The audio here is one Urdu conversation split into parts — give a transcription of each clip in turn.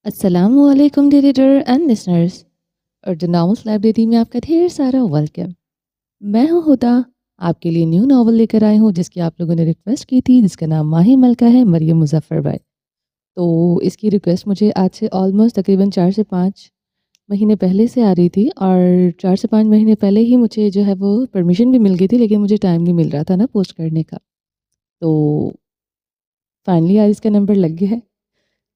السلام علیکم dear reader and listeners, Urdu novels library میں آپ کا ڈھیر سارا ویلکم۔ میں ہوں ہدا، آپ کے لیے نیو ناول لے کر آئی ہوں جس کی آپ لوگوں نے ریکویسٹ کی تھی، جس کا نام ماہی ملکہ ہے، مریم مظفر بھائی۔ تو اس کی ریکویسٹ مجھے آج سے آلموسٹ تقریباً 4 سے 5 مہینے پہلے سے آ رہی تھی، اور 4 سے 5 مہینے پہلے ہی مجھے جو ہے وہ پرمیشن بھی مل گئی تھی، لیکن مجھے ٹائم نہیں مل رہا تھا نا پوسٹ کرنے کا۔ تو فائنلی آج اس کا نمبر لگ گیا ہے،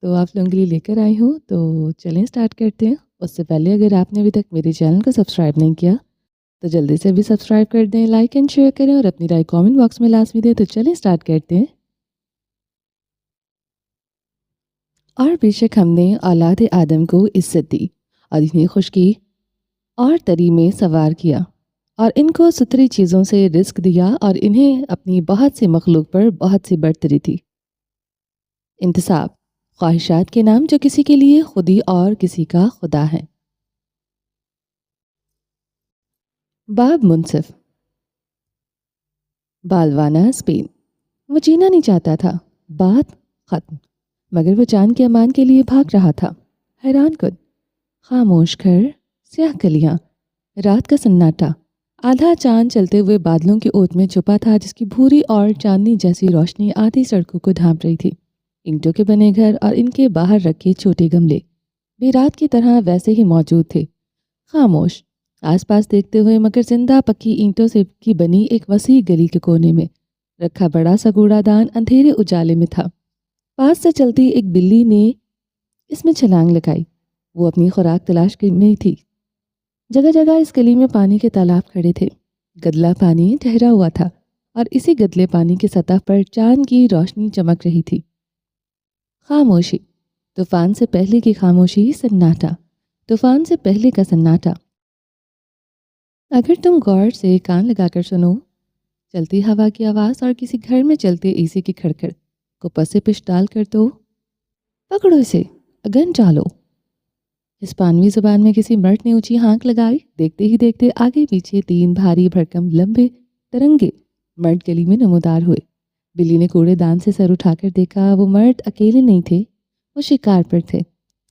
تو آپ لوگوں کے لیے لے کر آئی ہوں۔ تو چلیں سٹارٹ کرتے ہیں۔ اس سے پہلے اگر آپ نے ابھی تک میرے چینل کو سبسکرائب نہیں کیا تو جلدی سے بھی سبسکرائب کر دیں، لائک اینڈ شیئر کریں، اور اپنی رائے کامنٹ باکس میں لازمی دیں۔ تو چلیں سٹارٹ کرتے ہیں۔ اور بے شک ہم نے اولاد آدم کو عزت دی اور انہیں خشکی اور تری میں سوار کیا، اور ان کو ستھری چیزوں سے رزق دیا، اور انہیں اپنی بہت سی مخلوق پر بہت سی برتری تھی۔ انتصاب، خواہشات کے نام جو کسی کے لیے خودی اور کسی کا خدا ہے۔ باب منصف، بالوانا اسپین۔ وہ جینا نہیں چاہتا تھا، بات ختم، مگر وہ جان کے امان کے لیے بھاگ رہا تھا۔ حیران کن، خاموش گھر، سیاہ گلیاں، رات کا سناٹا، آدھا چاند چلتے ہوئے بادلوں کی اوٹ میں چھپا تھا، جس کی بھوری اور چاندنی جیسی روشنی آدھی سڑکوں کو ڈھانپ رہی تھی۔ اینٹوں کے بنے گھر اور ان کے باہر رکھے چھوٹے گملے بھی رات کی طرح ویسے ہی موجود تھے، خاموش، آس پاس دیکھتے ہوئے، مگر زندہ پکی اینٹوں سے کی بنی ایک وسیع گلی کے کونے میں رکھا بڑا سا کوڑا دان اندھیرے اجالے میں تھا۔ پاس سے چلتی ایک بلی نے اس میں چھلانگ لگائی۔ وہ اپنی خوراک تلاش میں تھی۔ جگہ جگہ اس گلی میں پانی کے تالاب کھڑے تھے، گدلا پانی ٹھہرا ہوا تھا، اور اسی گدلے پانی کی سطح پر چاند کی روشنی چمک رہی تھی۔ خاموشی، طوفان سے پہلے کی خاموشی، سناٹا، طوفان سے پہلے کا سناٹا۔ اگر تم غور سے کان لگا کر سنو، چلتی ہوا کی آواز اور کسی گھر میں چلتے اے سی کی کھڑکھڑ کو پسے پش ڈال کر تو پکڑو اسے، اگن چالو۔ ہسپانوی زبان میں کسی مرد نے اونچی ہانک لگائی۔ دیکھتے ہی دیکھتے آگے پیچھے 3 بھاری بھرکم لمبے ترنگے مرد گلی میں نمودار ہوئے۔ بلی نے کوڑے دان سے سر اٹھا کر دیکھا۔ وہ مرد اکیلے نہیں تھے، وہ شکار پر تھے۔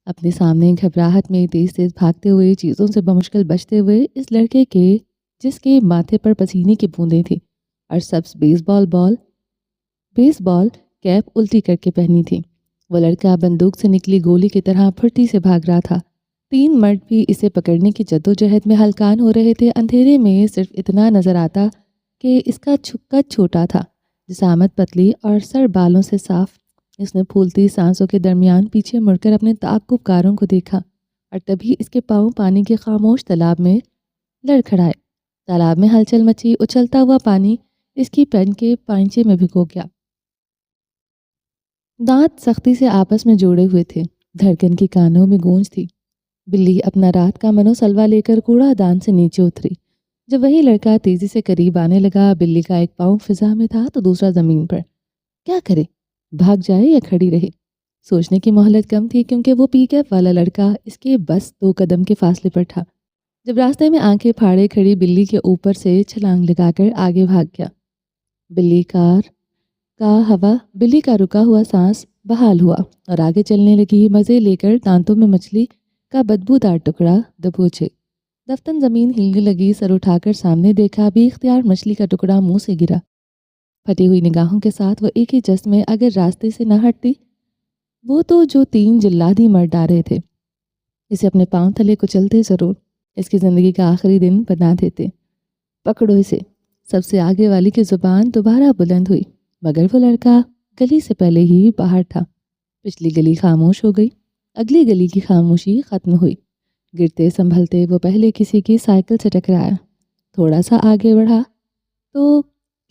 اپنے سامنے گھبراہٹ میں تیز تیز بھاگتے ہوئے، چیزوں سے بمشکل بچتے ہوئے، اس لڑکے کے جس کے ماتھے پر پسینے کی بوندیں تھیں اور سبز بیس بال کیپ الٹی کر کے پہنی تھی۔ وہ لڑکا بندوق سے نکلی گولی کی طرح پھرتی سے بھاگ رہا تھا۔ 3 مرد بھی اسے پکڑنے کی جدوجہد میں ہلکان ہو رہے تھے۔ اندھیرے میں صرف اتنا نظر آتا کہ اس کا قد چھوٹا تھا، جسامت پتلی اور سر بالوں سے صاف۔ اس نے پھولتی سانسوں کے درمیان پیچھے مڑ کر اپنے تعاقب کاروں کو دیکھا، اور تبھی اس کے پاؤں پانی کے خاموش تالاب میں لڑکھڑائے۔ تالاب میں ہلچل مچی، اچھلتا ہوا پانی اس کی پین کے پائنچے میں بھگو گیا۔ دانت سختی سے آپس میں جوڑے ہوئے تھے، دھڑکن کی کانوں میں گونج تھی۔ بلی اپنا رات کا منو سلوا لے کر کوڑا دان سے نیچے اتری۔ جب وہی لڑکا تیزی سے قریب آنے لگا، بلی کا ایک پاؤں فضا میں تھا تو دوسرا زمین پر۔ کیا کرے، بھاگ جائے یا کھڑی رہے؟ سوچنے کی مہلت کم تھی، کیونکہ وہ پی کیپ والا لڑکا اس کے بس 2 قدم کے فاصلے پر تھا۔ جب راستے میں آنکھیں پھاڑے کھڑی بلی کے اوپر سے چھلانگ لگا کر آگے بھاگ گیا۔ بلی کا رکا ہوا سانس بحال ہوا اور آگے چلنے لگی، مزے لے کر دانتوں میں مچھلی کا بدبودار ٹکڑا دبوچے۔ دفتن زمین ہلنے لگی، سر اٹھا کر سامنے دیکھا، بے اختیار مچھلی کا ٹکڑا منہ سے گرا۔ پھٹی ہوئی نگاہوں کے ساتھ وہ ایک ہی جس میں اگر راستے سے نہ ہٹتی، وہ تو جو 3 جلادی مرد آ رہے تھے اسے اپنے پاؤں تلے کچلتے ضرور، اس کی زندگی کا آخری دن بنا دیتے۔ پکڑو اسے، سب سے آگے والی کی زبان دوبارہ بلند ہوئی، مگر وہ لڑکا گلی سے پہلے ہی باہر تھا۔ پچھلی گلی خاموش ہو گئی، اگلی گلی کی خاموشی ختم ہوئی۔ گرتے سنبھلتے وہ پہلے کسی کی سائیکل سے ٹکرایا، تھوڑا سا آگے بڑھا تو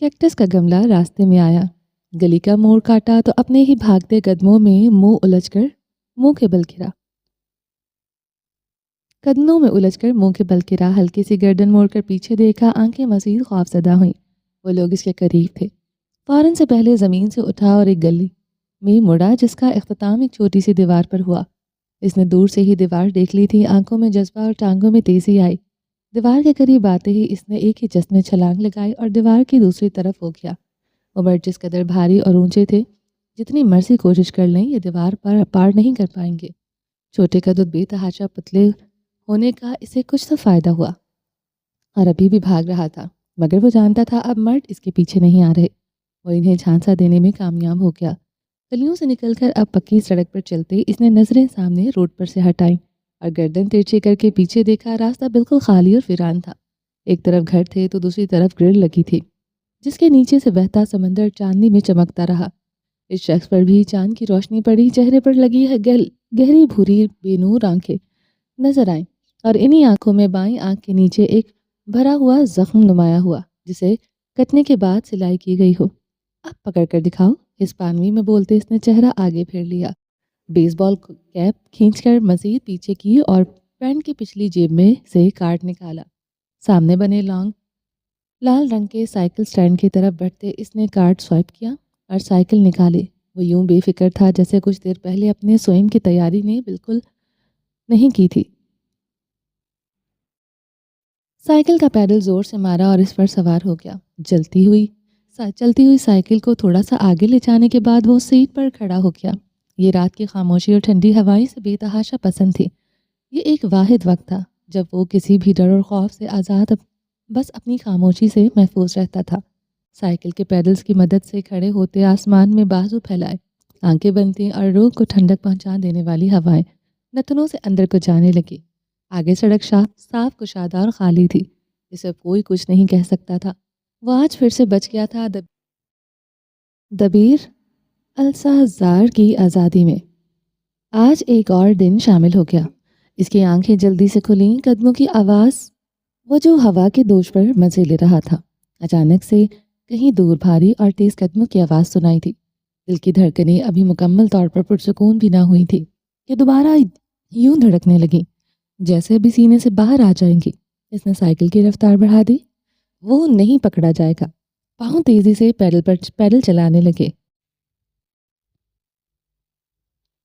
کیکٹس کا گملہ راستے میں آیا۔ گلی کا موڑ کاٹا تو اپنے ہی بھاگتے قدموں میں الجھ کر منہ کے بل گرا۔ ہلکی سی گردن موڑ کر پیچھے دیکھا، آنکھیں مزید خوفزدہ ہوئیں۔ وہ لوگ اس کے قریب تھے۔ فوراً سے پہلے زمین سے اٹھا اور ایک گلی میں مڑا، جس کا اختتام ایک چھوٹی سی دیوار پر ہوا۔ اس نے دور سے ہی دیوار دیکھ لی تھی، آنکھوں میں جذبہ اور ٹانگوں میں تیزی آئی۔ دیوار کے قریب آتے ہی اس نے ایک ہی جس میں چھلانگ لگائی اور دیوار کی دوسری طرف ہو گیا۔ وہ مرد جس قدر بھاری اور اونچے تھے، جتنی مرضی کوشش کر لیں یہ دیوار پر پار نہیں کر پائیں گے۔ چھوٹے کا دودھ بے تحاشا پتلے ہونے کا اسے کچھ تو فائدہ ہوا اور ابھی بھی بھاگ رہا تھا، مگر وہ جانتا تھا اب مرد اس کے پیچھے نہیں آ رہے۔ وہ انہیں جھانسا دینے میں کامیاب ہو گیا۔ گلیوں سے نکل کر اب پکی سڑک پر چلتے اس نے نظریں سامنے روڈ پر سے ہٹائیں اور گردن ترچھی کر کے پیچھے دیکھا۔ راستہ بالکل خالی اور ویران تھا۔ ایک طرف گھر تھے تو دوسری طرف گرل لگی تھی جس کے نیچے سے بہتا سمندر چاندنی میں چمکتا رہا۔ اس شخص پر بھی چاند کی روشنی پڑی، چہرے پر لگی ہے گہری بھوری بے نور آنکھیں نظر آئیں اور انہی آنکھوں میں بائیں آنکھ کے نیچے ایک بھرا ہوا زخم نمایاں ہوا جسے کٹنے کے بعد سلائی کی گئی ہو۔ اب پکڑ کر دکھاؤ، ہسپانوی میں بولتے اس نے چہرہ آگے پھیر لیا، بیس بال کیپ کھینچ کر مزید پیچھے کی اور پینٹ کی پچھلی جیب میں سے کارڈ نکالا۔ سامنے بنے لال رنگ کے سائیکل سٹینڈ کی طرف بڑھتے اس نے کارڈ سوائپ کیا اور سائیکل نکالے۔ وہ یوں بے فکر تھا جیسے کچھ دیر پہلے اپنے سوئنگ کی تیاری نے بالکل نہیں کی تھی۔ سائیکل کا پیڈل زور سے مارا اور اس پر سوار ہو گیا۔ چلتی ہوئی سائیکل کو تھوڑا سا آگے لے جانے کے بعد وہ سیٹ پر کھڑا ہو گیا۔ یہ رات کی خاموشی اور ٹھنڈی ہوائیں سے بے تحاشا پسند تھی۔ یہ ایک واحد وقت تھا جب وہ کسی بھی ڈر اور خوف سے آزاد بس اپنی خاموشی سے محفوظ رہتا تھا۔ سائیکل کے پیڈلز کی مدد سے کھڑے ہوتے آسمان میں بازو پھیلائے، آنکھیں بنتی اور روح کو ٹھنڈک پہنچا دینے والی ہوائیں نتنوں سے اندر کو جانے لگی۔ آگے سڑک صاف کشادہ اور خالی تھی، اسے کوئی کچھ نہیں کہہ سکتا تھا۔ وہ آج پھر سے بچ گیا تھا دبیر السحزار کی آزادی میں۔ آج ایک اور دن شامل ہو گیا۔ اس کی آنکھیں جلدی سے کھلیں، قدموں کی آواز وہ جو ہوا کے دوش پر مزے لے رہا تھا۔ اچانک سے کہیں دور بھاری اور تیز قدموں کی آواز سنائی تھی۔ دل کی دھڑکنیں ابھی مکمل طور پر پرسکون بھی نہ ہوئی تھی کہ دوبارہ یوں دھڑکنے لگیں جیسے ابھی سینے سے باہر آ جائیں گی۔ اس نے سائیکل کی رفتار بڑھا دی۔ وہ نہیں پکڑا جائے گا۔ پاؤں تیزی سے پیڈل چلانے لگے۔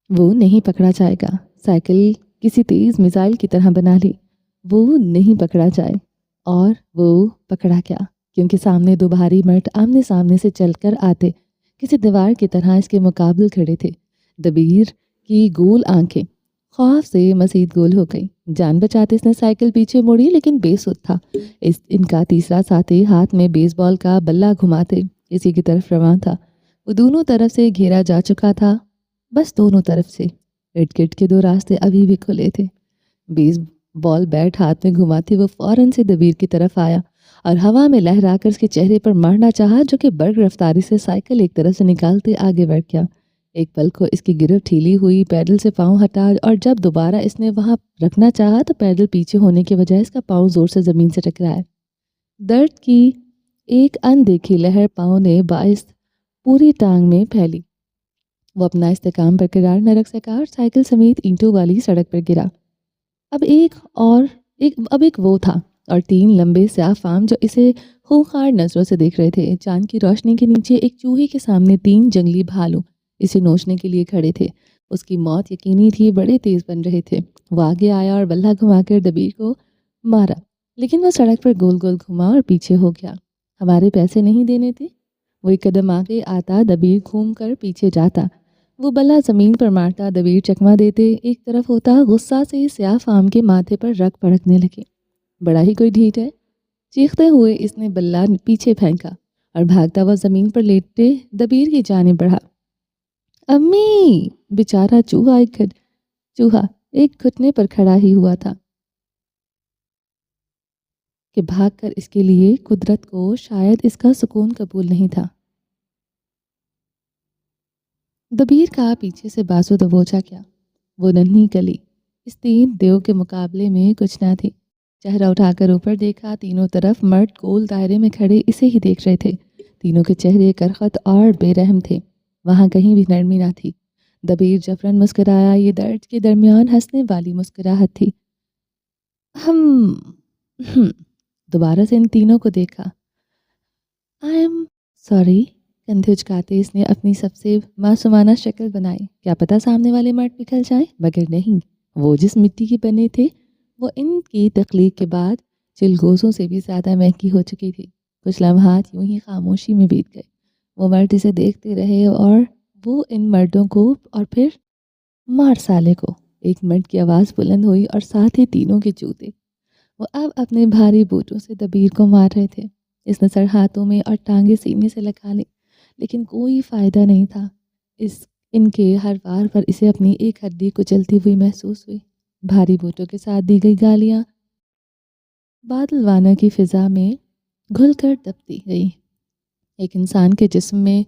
وہ نہیں پکڑا جائے گا۔ سائیکل کسی تیز میزائل کی طرح بنا لی۔ وہ نہیں پکڑا جائے، اور وہ پکڑا گیا کیونکہ سامنے دو بھاری مرد آمنے سامنے سے چل کر آتے کسی دیوار کی طرح اس کے مقابل کھڑے تھے۔ دبیر کی گول آنکھیں خوف سے مزید گول ہو گئی۔ جان بچاتے اس نے سائیکل پیچھے موڑی، لیکن بے سود تھا۔ ان کا تیسرا ساتھی ہاتھ میں بیس بال کا بلہ گھماتے اسی کی طرف رواں تھا۔ وہ دونوں طرف سے گھیرا جا چکا تھا، بس دونوں طرف سے۔ ارد گرد کے دو راستے ابھی بھی کھلے تھے۔ بیس بال بیٹ ہاتھ میں گھماتے وہ فوراً سے دبیر کی طرف آیا اور ہوا میں لہرا کر اس کے چہرے پر مارنا چاہا، جو کہ برق رفتاری سے سائیکل ایک طرف سے نکالتے آگے بڑھ گیا۔ ایک پل کو اس کی گرفت ڈھیلی ہوئی، پیڈل سے پاؤں ہٹا اور جب دوبارہ اس نے وہاں رکھنا چاہا تو پیڈل پیچھے ہونے کی وجہ اس کا پاؤں زور سے زمین سے ٹکرایا۔ درد کی ایک اندیکھی لہر پاؤں نے باعث پوری ٹانگ میں پھیلی۔ وہ اپنا استحکام برقرار نہ رکھ سکا اور سائیکل سمیت اینٹوں والی سڑک پر گرا۔ اب ایک وہ تھا اور تین لمبے سیاہ فام جو اسے خوخار نظروں سے دیکھ رہے تھے۔ چاند کی روشنی کے نیچے ایک چوہے کے سامنے تین جنگلی بھالو اسے نوچنے کے لیے کھڑے تھے۔ اس کی موت یقینی تھی، بڑے تیز بن رہے تھے۔ وہ آگے آیا اور بلہ گھما کر دبیر کو مارا، لیکن وہ سڑک پر گول گول گھما اور پیچھے ہو گیا۔ ہمارے پیسے نہیں دینے تھے؟ وہ ایک قدم آگے آتا، دبیر گھوم کر پیچھے جاتا۔ وہ بلہ زمین پر مارتا، دبیر چکما دیتے ایک طرف ہوتا۔ غصہ سے سیاہ فام کے ماتھے پر رگ پڑکنے لگے۔ بڑا ہی کوئی ڈھیٹ ہے، چیختے ہوئے اس نے بلہ پیچھے پھینکا اور بھاگتا ہوا زمین پر لیٹے دبیر کی جانب بڑھا۔ امی! بیچارہ چوہا ایک گھٹنے پر کھڑا ہی ہوا تھا کہ بھاگ کر اس کے لیے قدرت کو شاید اس کا سکون قبول نہیں تھا۔ دبیر کا پیچھے سے بازو دبوچا کیا۔ وہ ننھی کلی اس تین دیو کے مقابلے میں کچھ نہ تھی۔ چہرہ اٹھا کر اوپر دیکھا، تینوں طرف مرد گول دائرے میں کھڑے اسے ہی دیکھ رہے تھے۔ تینوں کے چہرے کرخت اور بے رحم تھے، وہاں کہیں بھی نرمی نہ تھی۔ دبیر جبراً مسکرایا، یہ درد کے درمیان ہنسنے والی مسکراہٹ تھی۔ دوبارہ سے ان تینوں کو دیکھا۔ آئی ایم سوری، کندھے اچکاتے اس نے اپنی سب سے معصومانہ شکل بنائی۔ کیا پتا سامنے والے مرد پگھل جائیں، مگر نہیں، وہ جس مٹی کے بنے تھے وہ ان کی تخلیق کے بعد چلگوزوں سے بھی زیادہ مہنگی ہو چکی تھی۔ کچھ لمحات یوں ہی خاموشی میں بیت گئے۔ وہ مرد اسے دیکھتے رہے اور وہ ان مردوں کو اور پھر مار سالے کو۔ ایک مرد کی آواز بلند ہوئی اور ساتھ ہی تینوں کے جوتے۔ وہ اب اپنے بھاری بوٹوں سے دبیر کو مار رہے تھے۔ اس نے سر ہاتھوں میں اور ٹانگیں سینے سے لگا لی، لیکن کوئی فائدہ نہیں تھا۔ ان کے ہر وار پر اسے اپنی ایک ہڈی کچلتی ہوئی محسوس ہوئی۔ بھاری بوٹوں کے ساتھ دی گئی گالیاں بادلوانہ کی فضا میں گھل کر دبتی گئی۔ ایک انسان کے جسم میں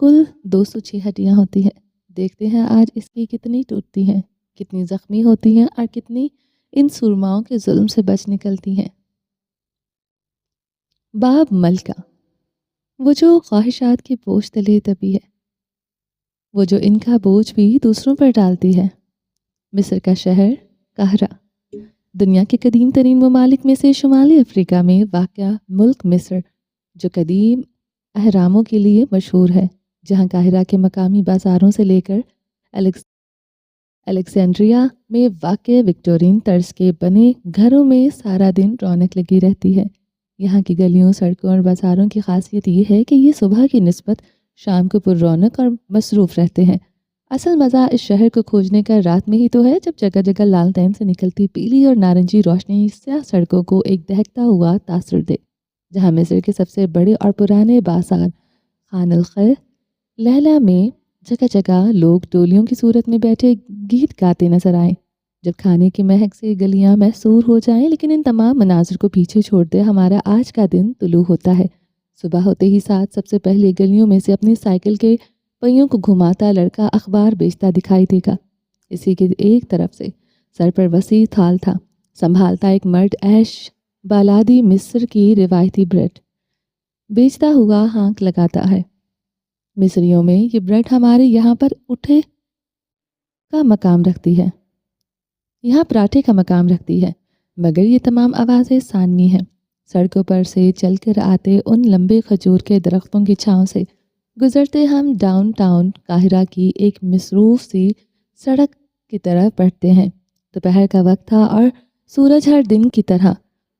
کل 206 ہڈیاں ہوتی ہیں۔ دیکھتے ہیں آج اس کی کتنی ٹوٹتی ہیں، کتنی زخمی ہوتی ہیں اور کتنی ان سرماؤں کے ظلم سے بچ نکلتی ہیں۔ باب ملکہ، وہ جو خواہشات کے بوجھ تلے دبی ہے، وہ جو ان کا بوجھ بھی دوسروں پر ڈالتی ہے۔ مصر کا شہر قاہرہ دنیا کے قدیم ترین ممالک میں سے شمالی افریقہ میں واقع ملک مصر، جو قدیم اہراموں کے لیے مشہور ہے، جہاں قاہرہ کے مقامی بازاروں سے لے کر الیگزینڈریا میں واقع وکٹورین طرز کے بنے گھروں میں سارا دن رونق لگی رہتی ہے۔ یہاں کی گلیوں، سڑکوں اور بازاروں کی خاصیت یہ ہے کہ یہ صبح کی نسبت شام کو پر رونق اور مصروف رہتے ہیں۔ اصل مزہ اس شہر کو کھوجنے کا رات میں ہی تو ہے، جب جگہ جگہ لالٹین سے نکلتی پیلی اور نارنجی روشنی سیاہ سڑکوں کو ایک دہکتا ہوا تاثر دے۔ جہاں مصر کے سب سے بڑے اور پرانے بازار خان الخیر لیلہ میں جگہ جگہ لوگ ٹولیوں کی صورت میں بیٹھے گیت گاتے نظر آئیں۔ جب کھانے کی مہک سے گلیاں محصور ہو جائیں، لیکن ان تمام مناظر کو پیچھے چھوڑ دے ہمارا آج کا دن طلوع ہوتا ہے۔ صبح ہوتے ہی ساتھ سب سے پہلے گلیوں میں سے اپنی سائیکل کے پہیوں کو گھماتا لڑکا اخبار بیچتا دکھائی دے گا۔ اسی کے ایک طرف سے سر پر وسیع تھال تھا، سنبھالتا ایک مرد ایش بالادی مصر کی روایتی بریڈ بیچتا ہوا ہانک لگاتا ہے۔ مصریوں میں یہ بریڈ ہمارے یہاں پر اٹھے کا مقام رکھتی ہے، یہاں پراٹھے کا مقام رکھتی ہے، مگر یہ تمام آوازیں ثانوی ہیں۔ سڑکوں پر سے چل کر آتے ان لمبے کھجور کے درختوں کی چھاؤں سے گزرتے ہم ڈاؤن ٹاؤن قاہرہ کی ایک مصروف سی سڑک کی طرف بڑھتے ہیں۔ دوپہر کا وقت تھا اور سورج ہر دن کی طرح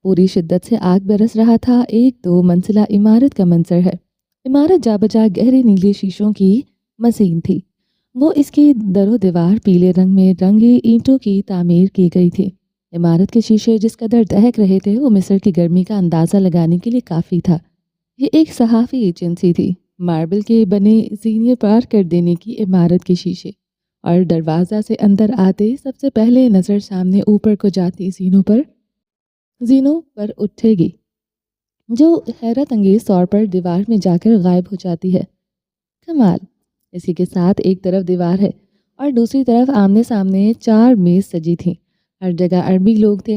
پوری شدت سے آگ برس رہا تھا۔ ایک 2 منزلہ عمارت کا منظر ہے۔ عمارت جا بجا گہرے نیلے شیشوں کی مزین تھی۔ وہ اس کی در و دیوار پیلے رنگ میں رنگی اینٹوں کی تعمیر کی گئی تھی۔ عمارت کے شیشے جس قدر دہک رہے تھے وہ مصر کی گرمی کا اندازہ لگانے کے لیے کافی تھا۔ یہ ایک صحافی ایجنسی تھی۔ ماربل کے بنے زینے پار کر دینے کی عمارت کے شیشے، اور دروازہ سے اندر آتے سب سے پہلے نظر سامنے اوپر کو جاتی زینوں پر اٹھے گی، جو حیرت انگیز طور پر دیوار میں جا کر غائب ہو جاتی ہے۔ کمال! اسی کے ساتھ ایک طرف دیوار ہے اور دوسری طرف آمنے سامنے 4 میز سجی تھیں۔ ہر جگہ عربی لوگ تھے۔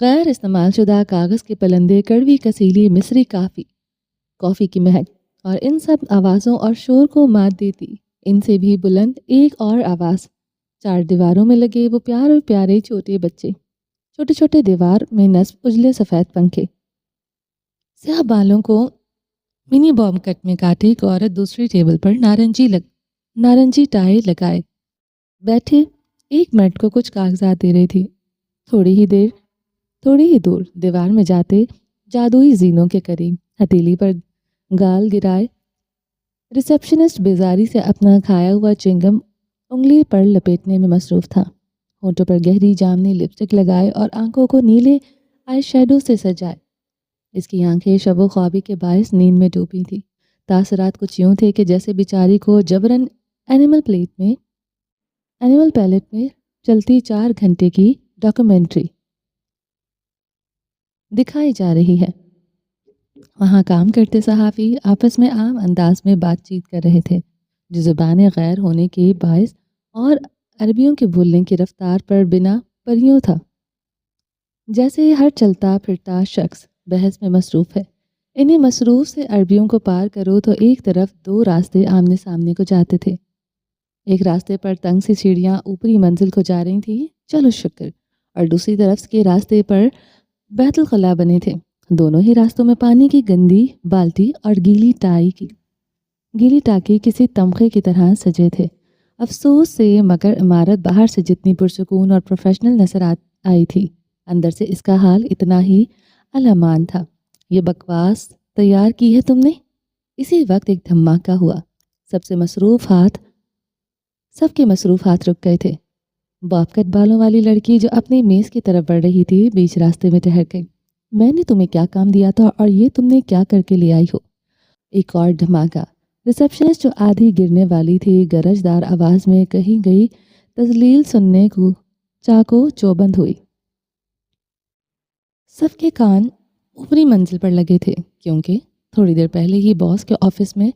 غیر استعمال شدہ کاغذ کے پلندے، کڑوی کسیلی مصری کافی کی مہک اور ان سب آوازوں اور شور کو مات دیتی ان سے بھی بلند ایک اور آواز، 4 دیواروں میں لگے وہ پیارے چھوٹے بچے، چھوٹے چھوٹے دیوار میں نصب اجلے سفید پنکھے، سیاہ بالوں کو منی بوم کٹ میں کاٹے ایک عورت دوسری ٹیبل پر نارنجی ٹائی لگائے بیٹھے ایک مرد کو کچھ کاغذات دے رہی تھی۔ تھوڑی ہی دور دیوار میں جاتے جادوئی زینوں کے قریب ہتھیلی پر گال گرائے ریسپشنسٹ بیزاری سے اپنا کھایا ہوا چنگم انگلی پر لپیٹنے میں مصروف تھا۔ ہونٹوں پر گہری جامنی لپسٹک لگائے اور آنکھوں کو نیلے آئی شیڈو سے سجائے، اس کی آنکھیں شب و خوابی کے باعث نیند میں ڈوبی تھی۔ تاثرات کچھ یوں تھے کہ جیسے بیچاری کو جبراً اینیمل پیلٹ میں چلتی 4 گھنٹے کی ڈاکومنٹری دکھائی جا رہی ہے۔ وہاں کام کرتے صحافی آپس میں عام انداز میں بات چیت کر رہے تھے، جو زبان غیر ہونے کے باعث اور عربیوں کے بولنے کی رفتار پر بنا پریوں تھا۔ جیسے ہر چلتا پھرتا شخص بحث میں مصروف ہے۔ انہیں مصروف سے عربیوں کو پار کرو تو ایک طرف 2 راستے آمنے سامنے کو جاتے تھے۔ ایک راستے پر تنگ سی سیڑھیاں اوپری منزل کو جا رہی تھیں، چلو شکر، اور دوسری طرف کے راستے پر بیت الخلاء بنے تھے۔ دونوں ہی راستوں میں پانی کی گندی بالٹی اور گیلی ٹاکی کسی تمغے کی طرح سجے تھے۔ افسوس سے مگر عمارت باہر سے جتنی پرسکون اور پروفیشنل نظر آئی تھی، اندر سے اس کا حال اتنا ہی الامان تھا۔ یہ بکواس تیار کی ہے تم نے؟ اسی وقت ایک دھماکہ ہوا۔ سب کے مصروف ہاتھ رک گئے تھے۔ باپ کٹ بالوں والی لڑکی جو اپنی میز کی طرف بڑھ رہی تھی بیچ راستے میں ٹھہر گئی۔ میں نے تمہیں کیا کام دیا تھا اور یہ تم نے کیا کر کے لے آئی ہو؟ ایک اور دھماکہ۔ ریسپشنسٹ جو آدھی گرنے والی تھی گرجدار آواز میں کہی گئی تذلیل سننے کو چاقو چوبند ہوئی۔ سب کے کان اوپری منزل پر لگے تھے کیونکہ تھوڑی دیر پہلے ہی باس کے آفس میں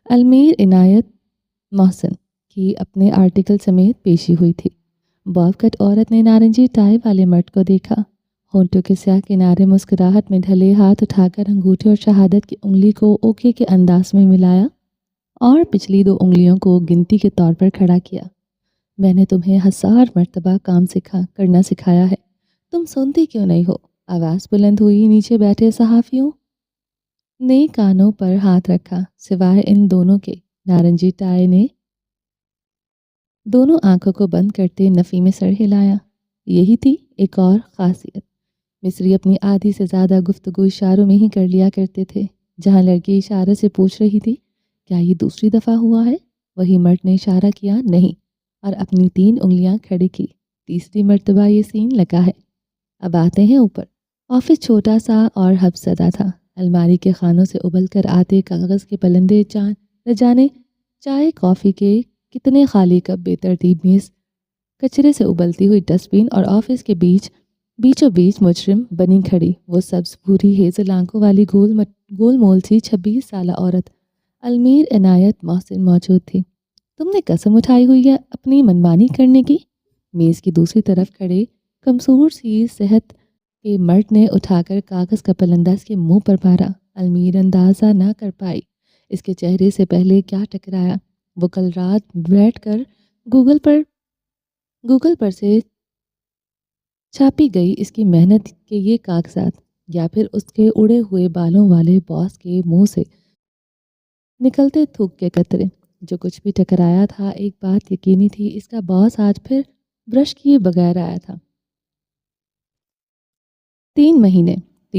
المیر عنایت محسن کی اپنے آرٹیکل سمیت پیشی ہوئی تھی۔ باپ کٹ عورت نے نارنجی ٹائی والے مرد کو دیکھا، ہونٹوں کے سیاہ کنارے مسکراہٹ میں ڈھلے ہاتھ اٹھا کر انگوٹھے اور شہادت کی انگلی کو اوکے کے انداز میں ملایا اور پچھلی 2 انگلیوں کو گنتی کے طور پر کھڑا کیا۔ میں نے تمہیں 1000 مرتبہ کام کرنا سکھایا ہے، تم سنتی کیوں نہیں ہو؟ آواز بلند ہوئی۔ نیچے بیٹھے صحافیوں نے کانوں پر ہاتھ رکھا، سوائے ان دونوں کے۔ نارنجی ٹائی نے دونوں آنکھوں کو بند کرتے نفی میں سر ہلایا۔ یہی تھی ایک اور خاصیت۔ مصری اپنی آدھی سے زیادہ گفتگو اشاروں میں ہی کر لیا کرتے تھے۔ جہاں لڑکی اشارے سے پوچھ رہی تھی کیا یہ دوسری دفعہ ہوا ہے، وہی مرد نے اشارہ کیا نہیں اور اپنی 3 انگلیاں کھڑی کی۔ تیسری مرتبہ یہ سین لگا ہے۔ اب آتے ہیں اوپر۔ آفس چھوٹا سا اور حبس زدہ تھا۔ الماری کے خانوں سے ابل کر آتے کاغذ کے پلندے نہ جانے چائے کافی کے کتنے خالی کپ، بے ترتیب میز، کچرے سے ابلتی ہوئی ڈسٹ بین اور آفس کے بیچوں بیچ مجرم بنی کھڑی وہ سبز بھوری ہیزل آنکھوں والی گول مول سی 26 سالہ عورت المیر عنایت محسن موجود تھی۔ تم نے قسم اٹھائی ہوئی ہے اپنی منمانی کرنے کی؟ میز کی دوسری طرف کھڑے کمزور سی صحت کے مرد نے اٹھا کر کاغذ کا پلندہ اس کے منہ پر مارا۔ المیر اندازہ نہ کر پائی اس کے چہرے سے پہلے کیا ٹکرایا۔ وہ کل رات بیٹھ کر گوگل پر سے چھاپی گئی اس کی محنت کے یہ کاغذات، یا پھر اس کے اڑے ہوئے بالوں والے باس کے منہ سے نکلتے تھوک کے قطرے۔ جو کچھ بھی ٹکرایا تھا ایک بات یقینی تھی، اس کا باس آج پھر برش کیے بغیر آیا تھا۔ 3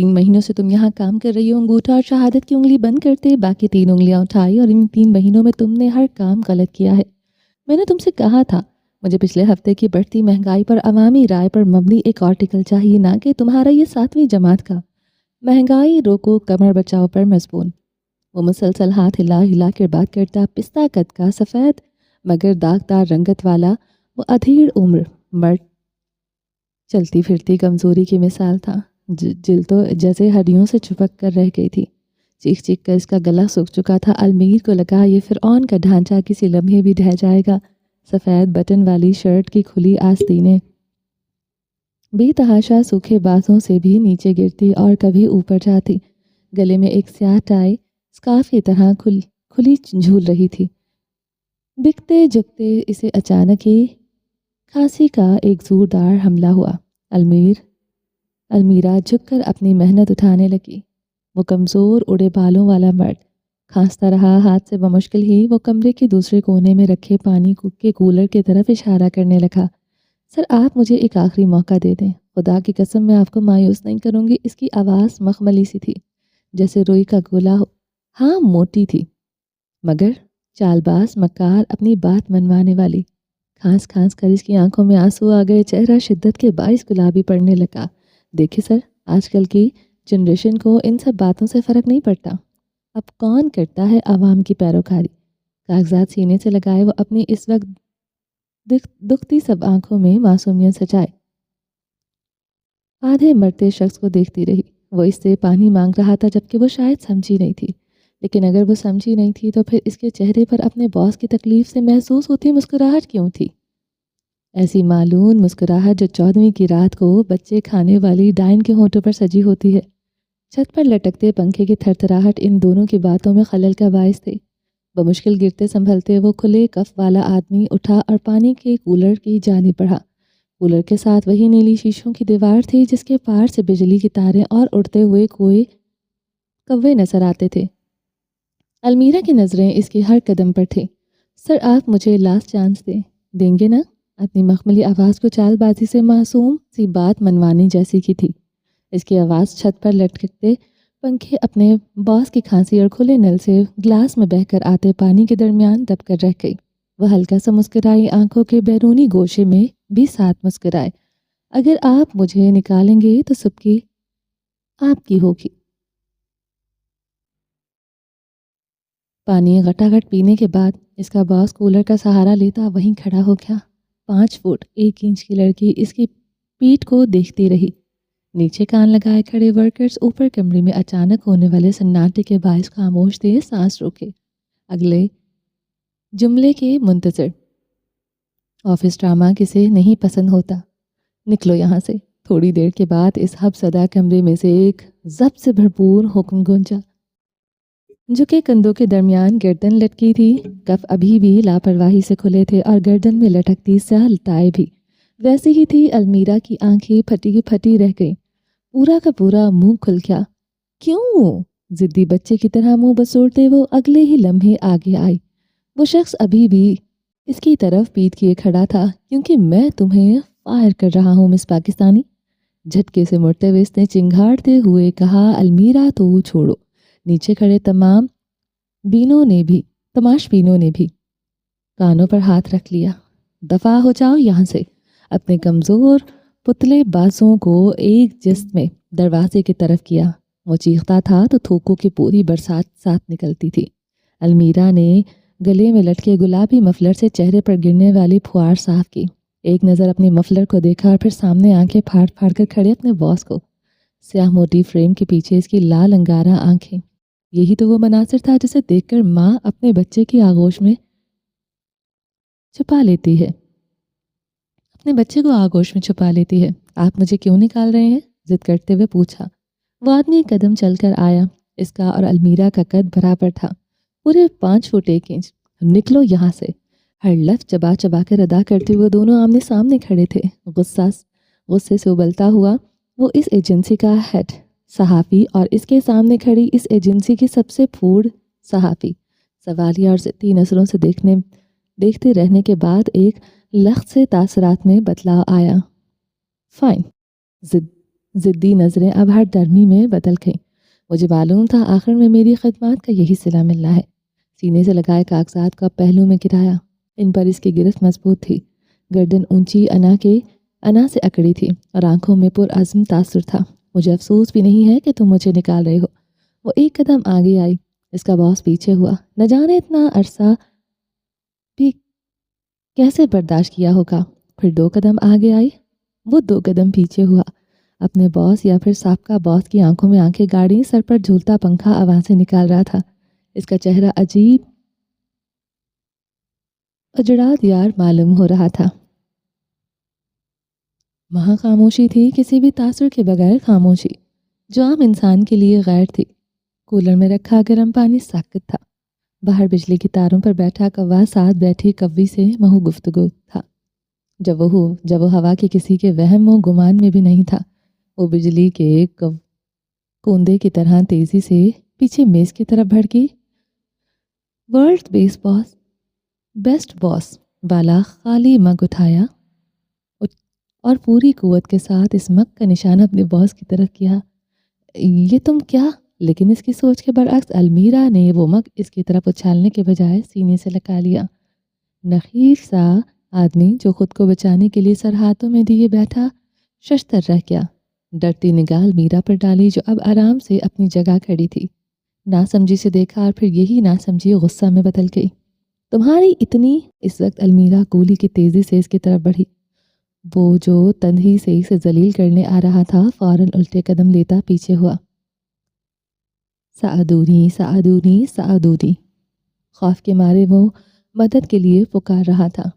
مہینوں سے تم یہاں کام کر رہی ہو۔ انگوٹھا اور شہادت کی انگلی بند کرتے باقی 3 انگلیاں اٹھائی اور ان 3 مہینوں میں تم نے ہر کام غلط کیا ہے۔ میں نے تم سے کہا تھا مجھے پچھلے ہفتے کی بڑھتی مہنگائی پر عوامی رائے پر مبنی ایک آرٹیکل چاہیے، نہ کہ تمہارا یہ 7ویں جماعت کا مہنگائی روکو کمر بچاؤ پر مضمون۔ وہ مسلسل ہاتھ ہلا ہلا کر بات کرتا، پستہ قد کا سفید مگر داغدار رنگت والا وہ ادھیڑ عمر مرد چلتی پھرتی کمزوری کی مثال تھا۔ جلد تو جیسے ہڈیوں سے چپک کر رہ گئی تھی۔ چیخ چیخ کر اس کا گلا سوکھ چکا تھا۔ المیر کو لگا یہ فرعون کا ڈھانچہ کسی لمحے بھی ڈھہ جائے گا۔ سفید بٹن والی شرٹ کی کھلی آستینیں بے تحاشا سوکھے بازوں سے بھی نیچے گرتی اور کبھی اوپر جاتی۔ گلے میں ایک سیاہ ٹائی اسکارف کی طرح کھلی جھول رہی تھی۔ بکتے جھکتے اسے اچانک ہی کھانسی کا ایک زوردار حملہ ہوا۔ المیرا جھک کر اپنی محنت اٹھانے لگی۔ وہ کمزور اڑے بالوں والا مرد کھانستا رہا۔ ہاتھ سے بمشکل ہی وہ کمرے کے دوسرے کونے میں رکھے پانی کے کولر کی طرف اشارہ کرنے لگا۔ سر آپ مجھے ایک آخری موقع دے دیں، خدا کی قسم میں آپ کو مایوس نہیں کروں گی۔ اس کی آواز مخملی سی تھی جیسے روئی کا گولا ہو۔ ہاں موٹی تھی مگر چال باز، مکار، اپنی بات منوانے والی۔ کھانس کھانس کر اس کی آنکھوں میں آنسو آ گئے۔ چہرہ شدت کے باعث گلابی پڑنے لگا۔ دیکھیں سر، آج کل کی جنریشن کو ان سب باتوں سے فرق نہیں پڑتا۔ اب کون کرتا ہے عوام کی پیروکاری؟ کاغذات سینے سے لگائے وہ اپنی اس وقت دکھتی سب آنکھوں میں معصومیت سجائے آدھے مرتے شخص کو دیکھتی رہی۔ وہ اس سے پانی مانگ رہا تھا جبکہ وہ شاید سمجھی نہیں تھی، لیکن اگر وہ سمجھی نہیں تھی تو پھر اس کے چہرے پر اپنے باس کی تکلیف سے محسوس ہوتی مسکراہٹ کیوں تھی؟ ایسی معلوم مسکراہٹ جو 14ویں کی رات کو بچے کھانے والی ڈائن کے ہونٹوں پر سجی ہوتی ہے۔ چھت پر لٹکتے پنکھے کی تھرتھراہٹ ان دونوں کی باتوں میں خلل کا باعث تھی۔ بمشکل گرتے سنبھلتے وہ کھلے کف والا آدمی اٹھا اور پانی کے کولر کی جانب بڑھا۔ کولر کے ساتھ وہی نیلی شیشوں کی دیوار تھی جس کے پار سے بجلی کی تاریں اور اڑتے ہوئے کوے نظر آتے تھے۔ المیرا کی نظریں اس کے ہر قدم پر تھیں۔ سر آپ مجھے لاسٹ چانس دیں گے نا؟ اپنی مخملی آواز کو چال بازی سے معصوم سی بات منوانے جیسی کی تھی۔ اس کی آواز چھت پر لٹکتے پنکھے، اپنے باس کی کھانسی اور کھلے نل سے گلاس میں بہہ کر آتے پانی کے درمیان دب کر رہ گئی۔ وہ ہلکا سا مسکرائی، آنکھوں کے بیرونی گوشے میں بھی ساتھ مسکرائے۔ اگر آپ مجھے نکالیں گے تو سب کی آپ کی ہوگی۔ پانی گھٹا گھٹ پینے کے بعد اس کا باس کولر کا سہارا لیتا وہیں کھڑا ہو گیا۔ 5 فٹ 1 انچ کی لڑکی اس کی پیٹھ کو دیکھتی رہی۔ نیچے کان لگائے کھڑے ورکرز اوپر کمرے میں اچانک ہونے والے سناٹے کے باعث خاموش تھے، سانس روکے، اگلے جملے کے منتظر۔ آفس ڈرامہ کسے نہیں پسند ہوتا؟ نکلو یہاں سے۔ تھوڑی دیر کے بعد اس حب زدہ کمرے میں سے ایک ضبط سے بھرپور حکم گونجا، جو کہ کندھوں کے درمیان گردن لٹکی تھی۔ کف ابھی بھی لاپرواہی سے کھلے تھے اور گردن میں لٹکتی سیاہ تائیں بھی ویسی ہی تھی۔ المیرا کی آنکھیں پھٹی کی پھٹی رہ گئیں، پورا کا پورا منہ کھل گیا۔ کیوں؟ ضدی بچے کی طرح منہ بسوڑتے وہ اگلے ہی لمحے آگے آئی۔ وہ شخص ابھی بھی اس کی طرف پیٹھ کیے کھڑا تھا۔ کیونکہ میں تمہیں فائر کر رہا ہوں مس پاکستانی، جھٹکے سے مڑتے ہوئے اس نے چنگھاڑتے ہوئے کہا۔ المیرا تو چھوڑو، نیچے کھڑے تماش بینوں نے بھی کانوں پر ہاتھ رکھ لیا۔ دفع ہو جاؤ یہاں سے۔ اپنے کمزور پتلے بازوں کو ایک جست میں دروازے کی طرف کیا۔ وہ چیختا تھا تو تھوکوں کی پوری برسات ساتھ نکلتی تھی۔ المیرا نے گلے میں لٹکے گلابی مفلر سے چہرے پر گرنے والی پھوار صاف کی۔ ایک نظر اپنے مفلر کو دیکھا اور پھر سامنے آنکھیں پھاڑ پھاڑ کر کھڑے اپنے باس کو۔ سیاہ موٹی فریم کے پیچھے اس کی لال انگارہ آنکھیں۔ یہی تو وہ مناظر تھا جسے دیکھ کر ماں اپنے بچے کی آغوش میں چھپا لیتی ہے، اپنے بچے کو آغوش میں چھپا لیتی ہے۔ آپ مجھے کیوں نکال رہے ہیں؟ ضد کرتے ہوئے پوچھا۔ وہ آدمی ایک قدم چل کر آیا۔ اس کا اور المیرا کا قد برابر تھا، پورے 5 فٹ 1 انچ۔ نکلو یہاں سے۔ ہر لفظ چبا چبا کر ادا کرتے ہوئے دونوں آمنے سامنے کھڑے تھے۔ غصے سے ابلتا ہوا وہ اس ایجنسی کا ہیڈ صحافی اور اس کے سامنے کھڑی اس ایجنسی کی سب سے پھوڑ صحافی سوالیہ اور ضدی نظروں سے دیکھتے رہنے کے بعد ایک لخت سے تاثرات میں بدلاؤ آیا۔ فائن۔ ضدی نظریں اب ہر درمی میں بدل گئیں۔ مجھے معلوم تھا آخر میں میری خدمات کا یہی صلہ ملنا ہے۔ سینے سے لگائے کاغذات کا پہلو میں گرایا۔ ان پر اس کی گرفت مضبوط تھی، گردن اونچی انا سے اکڑی تھی اور آنکھوں میں پرعزم تاثر تھا۔ مجھے افسوس بھی نہیں ہے کہ تم مجھے نکال رہے ہو۔ وہ ایک قدم آگے آئی، اس کا باس پیچھے ہوا۔ نہ جانے اتنا عرصہ بھی کیسے برداشت کیا ہوگا۔ پھر 2 قدم آگے آئی، وہ 2 قدم پیچھے ہوا۔ اپنے باس یا پھر سابقہ باس کی آنکھوں میں آنکھیں گاڑی، سر پر جھولتا پنکھا آوازیں نکال رہا تھا۔ اس کا چہرہ عجیب اجڑا دیار معلوم ہو رہا تھا۔ وہاں خاموشی تھی، کسی بھی تاثر کے بغیر خاموشی، جو عام انسان کے لیے غیر تھی۔ کولر میں رکھا گرم پانی ساکت تھا۔ باہر بجلی کی تاروں پر بیٹھا کوا ساتھ بیٹھی کوی سے محو گفتگو تھا۔ جب وہ ہوا کے کسی کے وہم و گمان میں بھی نہیں تھا۔ وہ بجلی کے کوندے کی طرح تیزی سے پیچھے میز کی طرف بھڑکی۔ ورلڈ بیسٹ باس والا خالی مگ اٹھایا اور پوری قوت کے ساتھ اس مگ کا نشانہ اپنے باس کی طرف کیا۔ یہ تم کیا؟ لیکن اس کی سوچ کے برعکس المیرا نے وہ مگ اس کی طرف اچھالنے کے بجائے سینے سے لگا لیا۔ نخیف سا آدمی جو خود کو بچانے کے لیے سر ہاتھوں میں دیے بیٹھا ششتر رہ گیا۔ ڈرتی نگاہ المیرا پر ڈالی جو اب آرام سے اپنی جگہ کھڑی تھی۔ ناسمجھی سے دیکھا اور پھر یہی ناسمجھی غصہ میں بدل گئی۔ تمہاری اتنی؟ اس وقت المیرا گولی کی تیزی سے اس کی طرف بڑھی۔ وہ جو تندھی سے اسے ذلیل کرنے آ رہا تھا فوراً الٹے قدم لیتا پیچھے ہوا۔ سعدونی۔ خوف کے مارے وہ مدد کے لیے پکار رہا تھا۔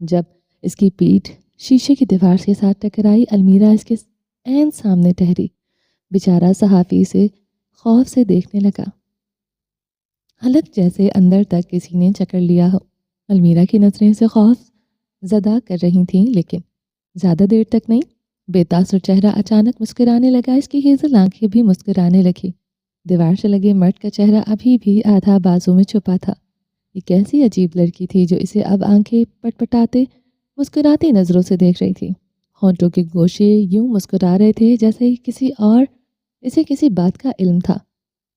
جب اس کی پیٹھ شیشے کی دیوار کے ساتھ ٹکرائی، المیرا اس کے عین سامنے ٹھہری۔ بیچارہ صحافی سے خوف سے دیکھنے لگا، حلق جیسے اندر تک کسی نے جکڑ لیا ہو۔ المیرا کی نظریں اسے خوف زدہ کر رہی تھیں، لیکن زیادہ دیر تک نہیں۔ بے تاثر چہرہ اچانک مسکرانے لگا، اس کی ہیزل آنکھیں بھی مسکرانے لگی۔ دیوار سے لگے مرد کا چہرہ ابھی بھی آدھا بازو میں چھپا تھا۔ یہ کیسی عجیب لڑکی تھی جو اسے اب آنکھیں پٹپٹاتے مسکراتی نظروں سے دیکھ رہی تھی۔ ہونٹوں کے گوشے یوں مسکرا رہے تھے جیسے اسے کسی بات کا علم تھا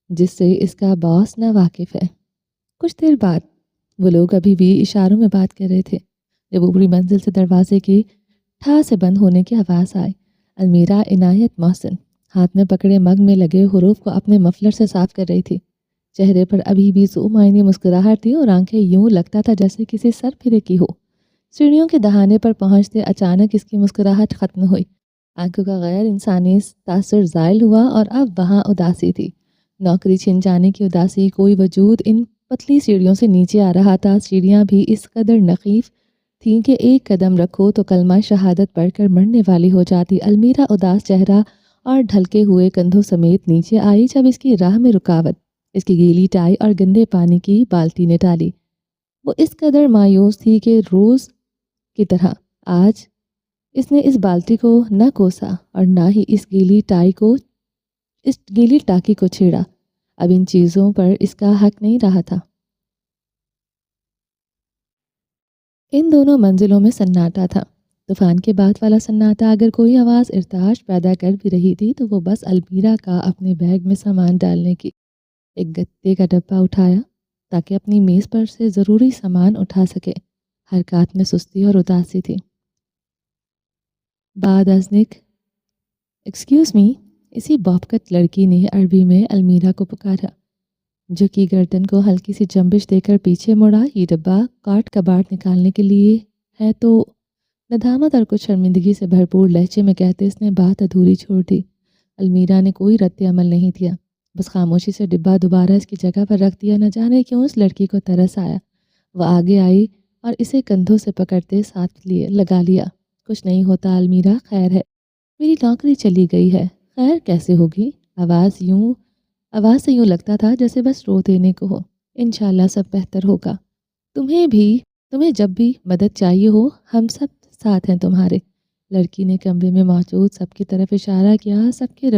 جس سے اس کا باس نا واقف ہے۔ کچھ دیر بعد وہ لوگ ابھی بھی اشاروں میں بات کر رہے تھے جب اوپری منزل سے دروازے کی ٹھا سے بند ہونے کی آواز آئی۔ المیرا عنایت محسن ہاتھ میں پکڑے مگ میں لگے حروف کو اپنے مفلر سے صاف کر رہی تھی۔ چہرے پر ابھی بھی ذو معنی مسکراہٹ تھی اور آنکھیں یوں لگتا تھا جیسے کسی سر پھرے کی ہو۔ سیڑھیوں کے دہانے پر پہنچتے اچانک اس کی مسکراہٹ ختم ہوئی۔ آنکھوں کا غیر انسانی تاثر زائل ہوا اور اب وہاں اداسی تھی۔ نوکری چھن جانے کی اداسی، کوئی وجود ان پتلی سیڑھیوں سے نیچے آ رہا تھا۔ سیڑھیاں بھی اس قدر نحیف تھیں کہ ایک قدم رکھو تو کلمہ شہادت پڑھ کر مرنے والی ہو جاتی۔ المیرا اداس چہرہ اور ڈھلکے ہوئے کندھوں سمیت نیچے آئی جب اس کی راہ میں رکاوٹ اس کی گیلی ٹائی اور گندے پانی کی بالٹی نے ڈالی۔ وہ اس قدر مایوس تھی کہ روز کی طرح آج اس نے اس بالٹی کو نہ کوسا اور نہ ہی اس گیلی ٹاکی کو چھیڑا۔ اب ان چیزوں پر اس کا حق نہیں رہا تھا۔ ان دونوں منزلوں میں سناٹا تھا، طوفان کے بعد والا سناٹا۔ اگر کوئی آواز ارتعاش پیدا کر بھی رہی تھی تو وہ بس المیرا کا اپنے بیگ میں سامان ڈالنے کی۔ ایک گتے کا ڈبہ اٹھایا تاکہ اپنی میز پر سے ضروری سامان اٹھا سکے۔ حرکات میں سستی اور اداسی تھی۔ بعد ازنک ایکسکیوز می، اسی بابکت لڑکی نے عربی میں المیرا کو پکارا، جو کی گردن کو ہلکی سی جنبش دے کر پیچھے مڑا۔ یہ ڈبہ کاٹ کباڑ نکالنے کے لیے ہے تو ندامت اور کچھ شرمندگی سے بھرپور لہجے میں کہتے اس نے بات ادھوری چھوڑ دی۔ المیرا نے کوئی رد عمل نہیں دیا، بس خاموشی سے ڈبہ دوبارہ اس کی جگہ پر رکھ دیا۔ نہ جانے کیوں اس لڑکی کو ترس آیا۔ وہ آگے آئی اور اسے کندھوں سے پکڑتے ساتھ لگا لیا۔ کچھ نہیں ہوتا المیرا، خیر ہے، میری نوکری چلی گئی ہے۔ خیر کیسے ہوگی؟ آواز سے یوں لگتا تھا جیسے بس رو دینے کو ہو۔ انشاءاللہ سب بہتر ہوگا۔ تمہیں جب بھی مدد چاہیے ہو ہم سب ساتھ ہیں تمہارے۔ لڑکی نے کمرے میں موجود سب کی طرف اشارہ کیا۔ سب کے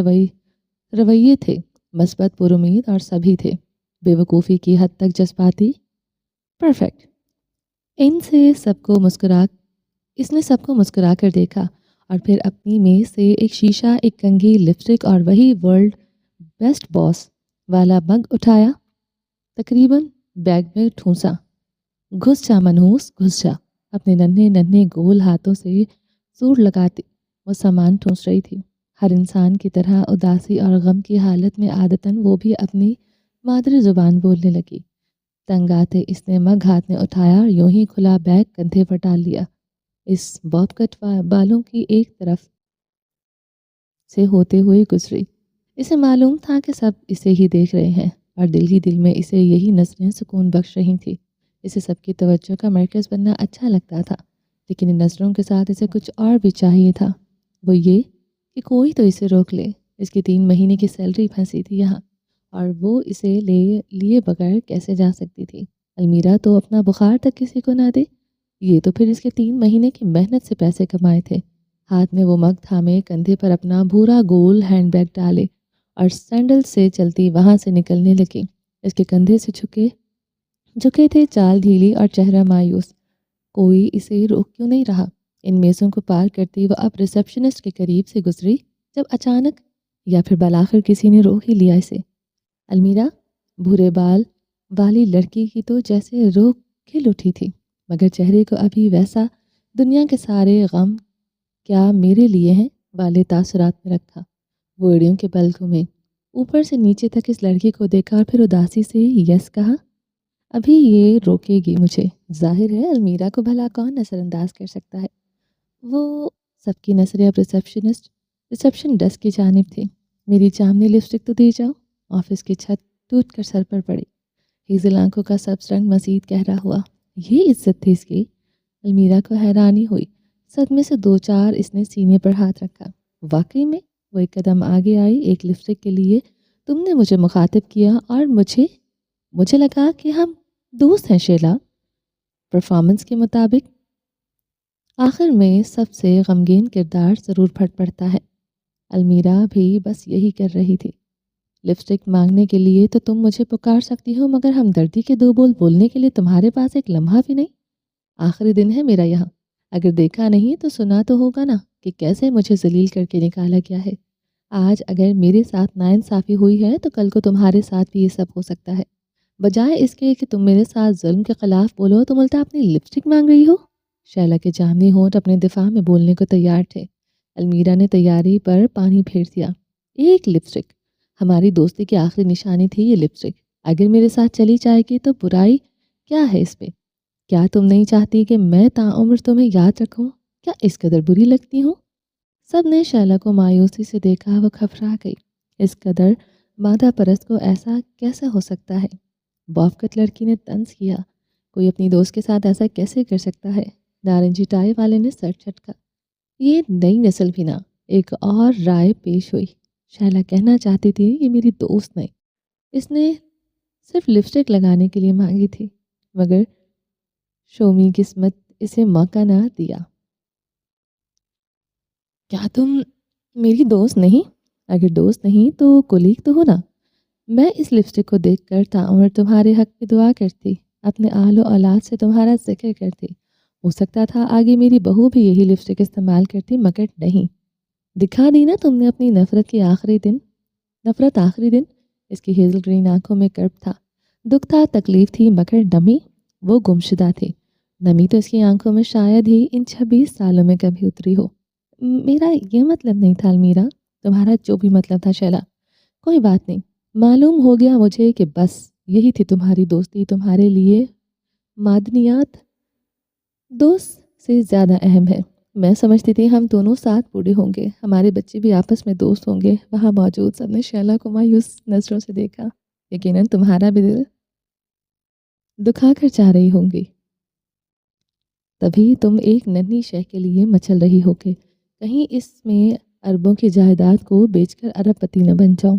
رویے تھے مثبت، پر امید اور سبھی تھے بے وقوفی کی حد تک جذباتی۔ پرفیکٹ۔ اس نے سب کو مسکرا کر دیکھا اور پھر اپنی میز سے ایک شیشہ، ایک کنگھی، لپسٹک اور وہی ورلڈ بیسٹ باس والا مگ اٹھایا۔ تقریباً بیگ میں ٹھونسا۔ گھس جا منحوس، گھس جا۔ اپنے ننھے گول ہاتھوں سے زور لگاتی وہ سامان ٹھونس رہی تھی۔ ہر انسان کی طرح اداسی اور غم کی حالت میں عادتاً وہ بھی اپنی مادری زبان بولنے لگی۔ تنگ آتے اس نے مگ ہاتھ میں اٹھایا اور یوں ہی کھلا بیگ کندھے پر ڈال لیا۔ اس باب کٹ بالوں کی ایک طرف سے ہوتے ہوئے گزری۔ اسے معلوم تھا کہ سب اسے ہی دیکھ رہے ہیں اور دل ہی دل میں اسے یہی نظریں سکون بخش رہی تھی۔ اسے سب کی توجہ کا مرکز بننا اچھا لگتا تھا، لیکن ان نظروں کے ساتھ اسے کچھ اور بھی چاہیے تھا، وہ یہ کہ کوئی تو اسے روک لے۔ اس کی 3 مہینے کی سیلری پھنسی تھی یہاں اور وہ اسے لیے بغیر کیسے جا سکتی تھی؟ المیرا تو اپنا بخار تک کسی کو نہ دے، یہ تو پھر اس کے 3 مہینے کی محنت سے پیسے کمائے تھے۔ ہاتھ میں وہ مگ تھامے، کندھے پر اپنا بھورا گول ہینڈ بیگ ڈالے اور سینڈل سے چلتی وہاں سے نکلنے لگی۔ اس کے کندھے سے جھکے تھے، چال ڈھیلی اور چہرہ مایوس۔ کوئی اسے روک کیوں نہیں رہا؟ ان میزوں کو پار کرتی وہ اب ریسپشنسٹ کے قریب سے گزری جب اچانک یا پھر بالآخر کسی نے روک ہی لیا اسے۔ المیرا بھورے بال والی لڑکی کی تو جیسے روح کھل اٹھی تھی، مگر چہرے کو ابھی ویسا دنیا کے سارے غم کیا میرے لیے ہیں والے تاثرات میں رکھا۔ وہ ایڑیوں کے بل گھومے، اوپر سے نیچے تک اس لڑکی کو دیکھا اور پھر اداسی سے یس کہا۔ ابھی یہ روکے گی مجھے؟ ظاہر ہے المیرا کو بھلا کون نظر انداز کر سکتا ہے؟ وہ سب کی نظریں اب ریسپشن ڈیسک کی جانب تھی۔ میری جامنی لپسٹک تو دے جاؤ۔ آفس کی چھت ٹوٹ کر سر پر پڑی۔ ہیزل آنکھوں کا سبز رنگ مزید گہرا ہوا۔ یہ عزت تھی اس کی؟ المیرا کو حیرانی ہوئی۔ صدمے سے 2-4 اس نے سینے پر ہاتھ رکھا۔ واقعی میں؟ وہ ایک قدم آگے آئی۔ ایک لپسٹک کے لیے تم نے مجھے مخاطب کیا اور مجھے لگا کہ ہم دوست ہیں شیلا۔ پرفارمنس کے مطابق آخر میں سب سے غمگین کردار ضرور پھٹ پڑتا ہے۔ المیرا بھی بس یہی کر رہی تھی۔ لپسٹک مانگنے کے لیے تو تم مجھے پکار سکتی ہو، مگر ہمدردی کے 2 بول بولنے کے لیے تمہارے پاس ایک لمحہ بھی نہیں۔ آخری دن ہے میرا یہاں، اگر دیکھا نہیں تو سنا تو ہوگا نا کہ کیسے مجھے ذلیل کر کے نکالا گیا ہے۔ آج اگر میرے ساتھ ناانصافی ہوئی ہے تو کل کو تمہارے ساتھ بھی یہ سب ہو سکتا ہے۔ بجائے اس کے کہ تم میرے ساتھ ظلم کے خلاف بولو، تم الٹا اپنی لپسٹک مانگ رہی ہو۔ شیلا کے جامنی ہونٹ اپنے دفاع میں بولنے کو تیار تھے۔ المیرا نے تیاری پر پانی پھیر دیا۔ ایک لپسٹک، ہماری دوستی کی آخری نشانی تھی یہ لپسٹک، اگر میرے ساتھ چلی جائے گی تو برائی کیا ہے اس میں؟ کیا تم نہیں چاہتی کہ میں تاعمر تمہیں یاد رکھوں؟ کیا اس قدر بری لگتی ہوں؟ سب نے شیلا کو مایوسی سے دیکھا، وہ گھبرا گئی۔ اس قدر مادہ پرست کو ایسا کیسے ہو سکتا ہے؟ بافقت لڑکی نے طنز کیا، کوئی اپنی دوست کے ساتھ ایسا کیسے کر سکتا ہے؟ نارنجی ٹائی والے نے سر چٹکا۔ یہ نئی نسل بھی نہ، ایک اور رائے پیش ہوئی۔ شیلا کہنا چاہتی تھی یہ میری دوست نہیں، اس نے صرف لپسٹک لگانے کے لیے مانگی تھی، مگر شومی قسمت اسے موقع نہ دیا۔ کیا تم میری دوست نہیں؟ اگر دوست نہیں تو کولیگ تو ہو نا۔ میں اس لپسٹک کو دیکھ کر تاعمر تمہارے حق میں دعا کرتی، اپنے آل و اولاد سے تمہارا ذکر کرتی۔ ہو سکتا تھا آگے میری بہو بھی یہی لپسٹک استعمال کرتی، مگر نہیں۔ دکھا دی نا تم نے اپنی نفرت آخری دن۔ اس کی ہیزل گرین آنکھوں میں کرب تھا، دکھ تھا، تکلیف تھی، مگر نمی وہ گمشدہ تھی۔ نمی تو اس کی آنکھوں میں شاید ہی ان 26 سالوں میں کبھی اتری ہو۔ میرا یہ مطلب نہیں تھا المیرا، تمہارا جو بھی مطلب تھا شیلا، کوئی بات نہیں۔ معلوم ہو گیا مجھے کہ بس یہی تھی تمہاری دوستی، تمہارے لیے معدنیات دوست سے زیادہ اہم ہے۔ میں سمجھتی تھی ہم دونوں ساتھ بوڑھے ہوں گے، ہمارے بچے بھی آپس میں دوست ہوں گے۔ وہاں موجود سب نے شیلا کو مایوس نظروں سے دیکھا۔ یقیناً تمہارا بھی دل دکھا کر چاہ رہی ہوں گی، تبھی تم ایک ننھی شے کے لیے مچل رہی ہو کہ کہیں اس میں اربوں کی جائیداد کو بیچ کر ارب پتی نہ بن جاؤں۔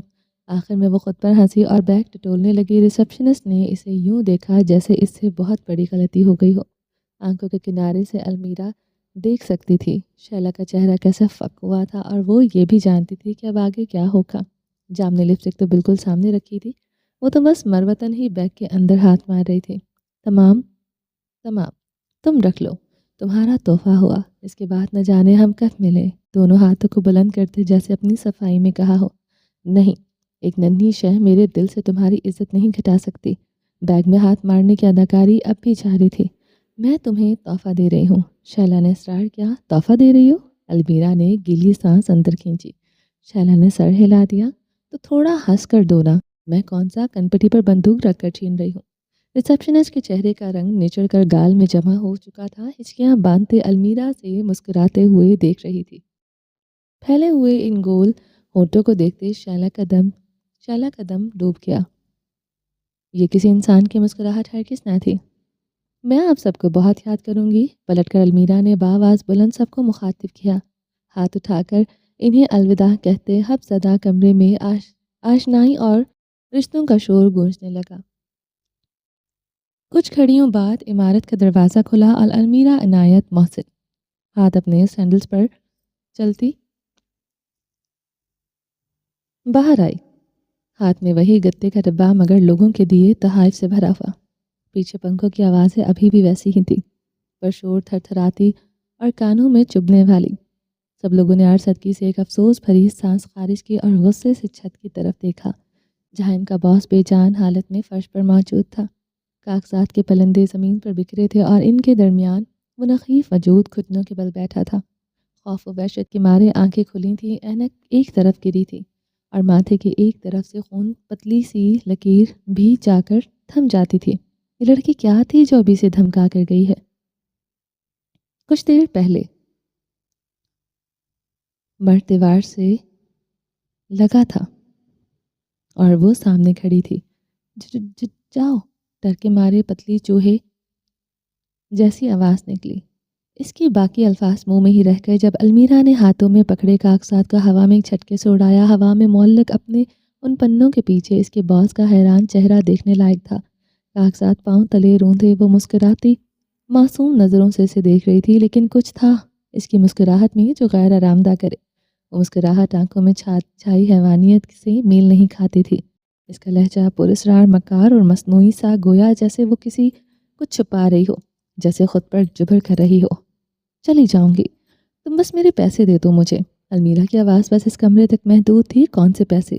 آخر میں وہ خود پر ہنسی اور بیگ ٹٹولنے لگی۔ ریسپشنسٹ نے اسے یوں دیکھا جیسے اس سے بہت بڑی غلطی ہو گئی ہو۔ آنکھوں کے کنارے سے المیرا دیکھ سکتی تھی شیلا کا چہرہ کیسے فک ہوا تھا، اور وہ یہ بھی جانتی تھی کہ اب آگے کیا ہوگا۔ جامنی لپسٹک تو بالکل سامنے رکھی تھی، وہ تو بس مروتن ہی بیگ کے اندر ہاتھ مار رہی تھی۔ تمام تم رکھ لو، تمہارا تحفہ ہوا، اس کے بعد نہ جانے ہم کب ملے۔ دونوں ہاتھوں کو بلند کرتے جیسے اپنی صفائی میں کہا ہو، نہیں، ایک ننھی شے میرے دل سے تمہاری عزت نہیں گھٹا سکتی۔ بیگ میں ہاتھ مارنے کی اداکاری اب بھی جاری تھی۔ میں تمہیں تحفہ دے رہی ہوں، شیلا نے اصرار کیا۔ تحفہ دے رہی ہو؟ المیرا نے گیلی سانس اندر کھینچی۔ شیلا نے سر ہلا دیا۔ تو تھوڑا ہنس کر دو نا، میں کون سا کنپٹی پر بندوق رکھ کر چھین رہی ہوں؟ ریسپشنسٹ کے چہرے کا رنگ نچڑ کر گال میں جمع ہو چکا تھا۔ ہچکیاں باندھتے المیرا سے مسکراتے ہوئے دیکھ رہی تھی۔ پھیلے ہوئے ان گول ہونٹوں کو دیکھتے شیلا کا دم ڈوب گیا۔ یہ کسی انسان کی مسکراہٹ ہرگز نہ تھی۔ میں آپ سب کو بہت یاد کروں گی۔ پلٹ کر المیرا نے بآواز بلند سب کو مخاطب کیا، ہاتھ اٹھا کر انہیں الوداع کہتے حب زدہ کمرے میں آشنائی اور رشتوں کا شور گونجنے لگا۔ کچھ گھڑیوں بعد عمارت کا دروازہ کھلا اور المیرا عنایت محسن ہاتھ اپنے سینڈلز پر چلتی باہر آئی۔ ہاتھ میں وہی گتے کا ڈبہ، مگر لوگوں کے دیے تحائف سے بھرا ہوا۔ پیچھے پنکھوں کی آوازیں ابھی بھی ویسی ہی تھی، پر شور تھر تھراتی اور کانوں میں چبھنے والی۔ سب لوگوں نے عرصدگی سے ایک افسوس بھری سانس خارج کی اور غصے سے چھت کی طرف دیکھا، جہاں ان کا باس بے جان حالت میں فرش پر موجود تھا۔ کاغذات کے پلندے زمین پر بکھرے تھے اور ان کے درمیان وہ نحیف وجود گھٹنوں کے بل بیٹھا تھا۔ خوف و وحشت کے مارے آنکھیں کھلی تھیں، اینک ایک طرف گری تھی اور ماتھے کے ایک طرف سے خون پتلی سی لکیر بھی جا کر تھم جاتی تھی۔ یہ لڑکی کیا تھی جو ابھی سے دھمکا کر گئی ہے؟ کچھ دیر پہلے مرد دیوار سے لگا تھا اور وہ سامنے کھڑی تھی۔ جاؤ، ڈر کے مارے پتلی چوہے جیسی آواز نکلی۔ اس کے باقی الفاظ منہ میں ہی رہ گئے جب المیرا نے ہاتھوں میں پکڑے کاغذات کا ہوا میں ایک جھٹکے سے اڑایا۔ ہوا میں معلق اپنے ان پنوں کے پیچھے اس کے باس کا حیران چہرہ دیکھنے لائق تھا۔ کاغذات پاؤں تلے روندے، وہ مسکراتی معصوم نظروں سے اسے دیکھ رہی تھی، لیکن کچھ تھا اس کی مسکراہٹ میں جو غیر آرام دہ کرے۔ وہ مسکراہٹ آنکھوں میں چھائی حیوانیت سے میل نہیں کھاتی تھی۔ اس کا لہجہ پراسرار مکار اور مصنوعی سا، گویا جیسے وہ کسی کچھ چھپا رہی ہو، جیسے خود پر جبر کر رہی ہو۔ چلی جاؤں گی، تم بس میرے پیسے دے دو مجھے۔ المیرا کی آواز بس اس کمرے تک محدود تھی۔ کون سے پیسے؟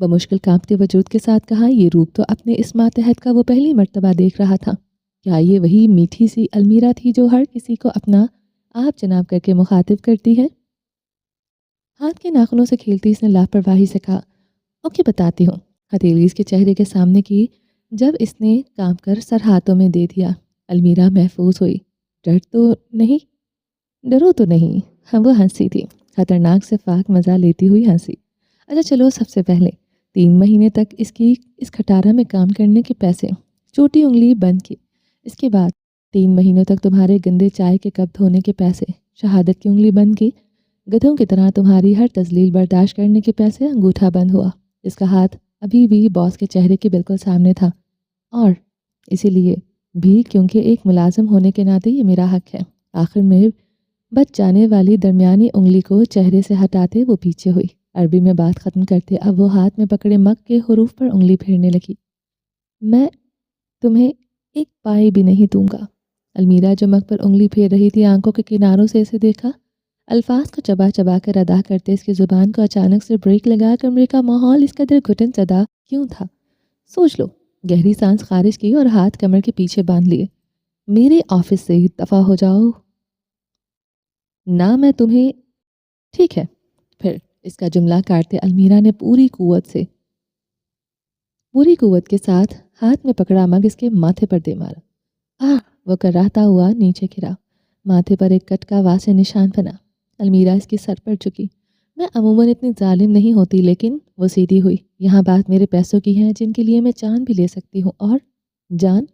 بمشکل کانپتے وجود کے ساتھ کہا، یہ روپ تو اپنے اس ماتحت کا وہ پہلی مرتبہ دیکھ رہا تھا۔ کیا یہ وہی میٹھی سی المیرا تھی جو ہر کسی کو اپنا آپ جناب کر کے مخاطب کرتی ہے؟ ہاتھ کے ناخنوں سے کھیلتی اس نے لاپرواہی سے کہا، اوکے بتاتی ہوں۔ ہتھیلی اس کے چہرے کے سامنے کی، جب اس نے کانپ کر سر ہاتھوں میں دے دیا۔ المیرا محفوظ ہوئی۔ ڈر تو نہیں؟ ڈرو تو نہیں۔ ہاں، وہ ہنسی تھی، خطرناک سے فاق مزہ لیتی ہوئی ہنسی۔ اچھا چلو، سب سے پہلے 3 مہینے تک اس کھٹارا میں کام کرنے کے پیسے، چھوٹی انگلی بند کی۔ اس کے بعد 3 مہینوں تک تمہارے گندے چائے کے کپ دھونے کے پیسے، شہادت کی انگلی بند کی۔ گدھوں کی طرح تمہاری ہر تذلیل برداشت کرنے کے پیسے، انگوٹھا بند ہوا۔ اس کا ہاتھ ابھی بھی باس کے چہرے کے بالکل سامنے تھا، اور اسی لیے بھی کیونکہ ایک ملازم ہونے کے ناطے یہ میرا حق ہے۔ آخر میں بچ جانے والی درمیانی انگلی کو چہرے سے ہٹاتے وہ پیچھے ہوئی۔ عربی میں بات ختم کرتے اب وہ ہاتھ میں پکڑے مگ کے حروف پر انگلی پھیرنے لگی۔ میں تمہیں ایک پائی بھی نہیں دوں گا۔ المیرا جو مگ پر انگلی پھیر رہی تھی، آنکھوں کے کناروں سے اسے دیکھا۔ الفاظ کو چبا چبا کر ادا کرتے اس کی زبان کو اچانک سے بریک لگا۔ کمرے کا ماحول اس قدر گھٹن زدہ کیوں تھا؟ سوچ لو۔ گہری سانس خارج کی اور ہاتھ کمر کے پیچھے باندھ لیے۔ میرے آفس سے دفع ہو جاؤ، نہ میں تمہیں۔ ٹھیک ہے پھر۔ اس کا جملہ کاٹتے المیرا نے پوری قوت کے ساتھ ہاتھ میں پکڑا مگ اس کے ماتھے پر دے مارا۔ وہ کراہتا ہوا نیچے گرا۔ ماتھے پر ایک کٹ کا واسع نشان بنا۔ المیرا اس کی سر پر جھکی۔ میں عموماً اتنی ظالم نہیں ہوتی، لیکن وہ سیدھی ہوئی۔ یہاں بات میرے پیسوں کی ہے، جن کے لیے میں جان بھی لے سکتی ہوں۔ اور جان؟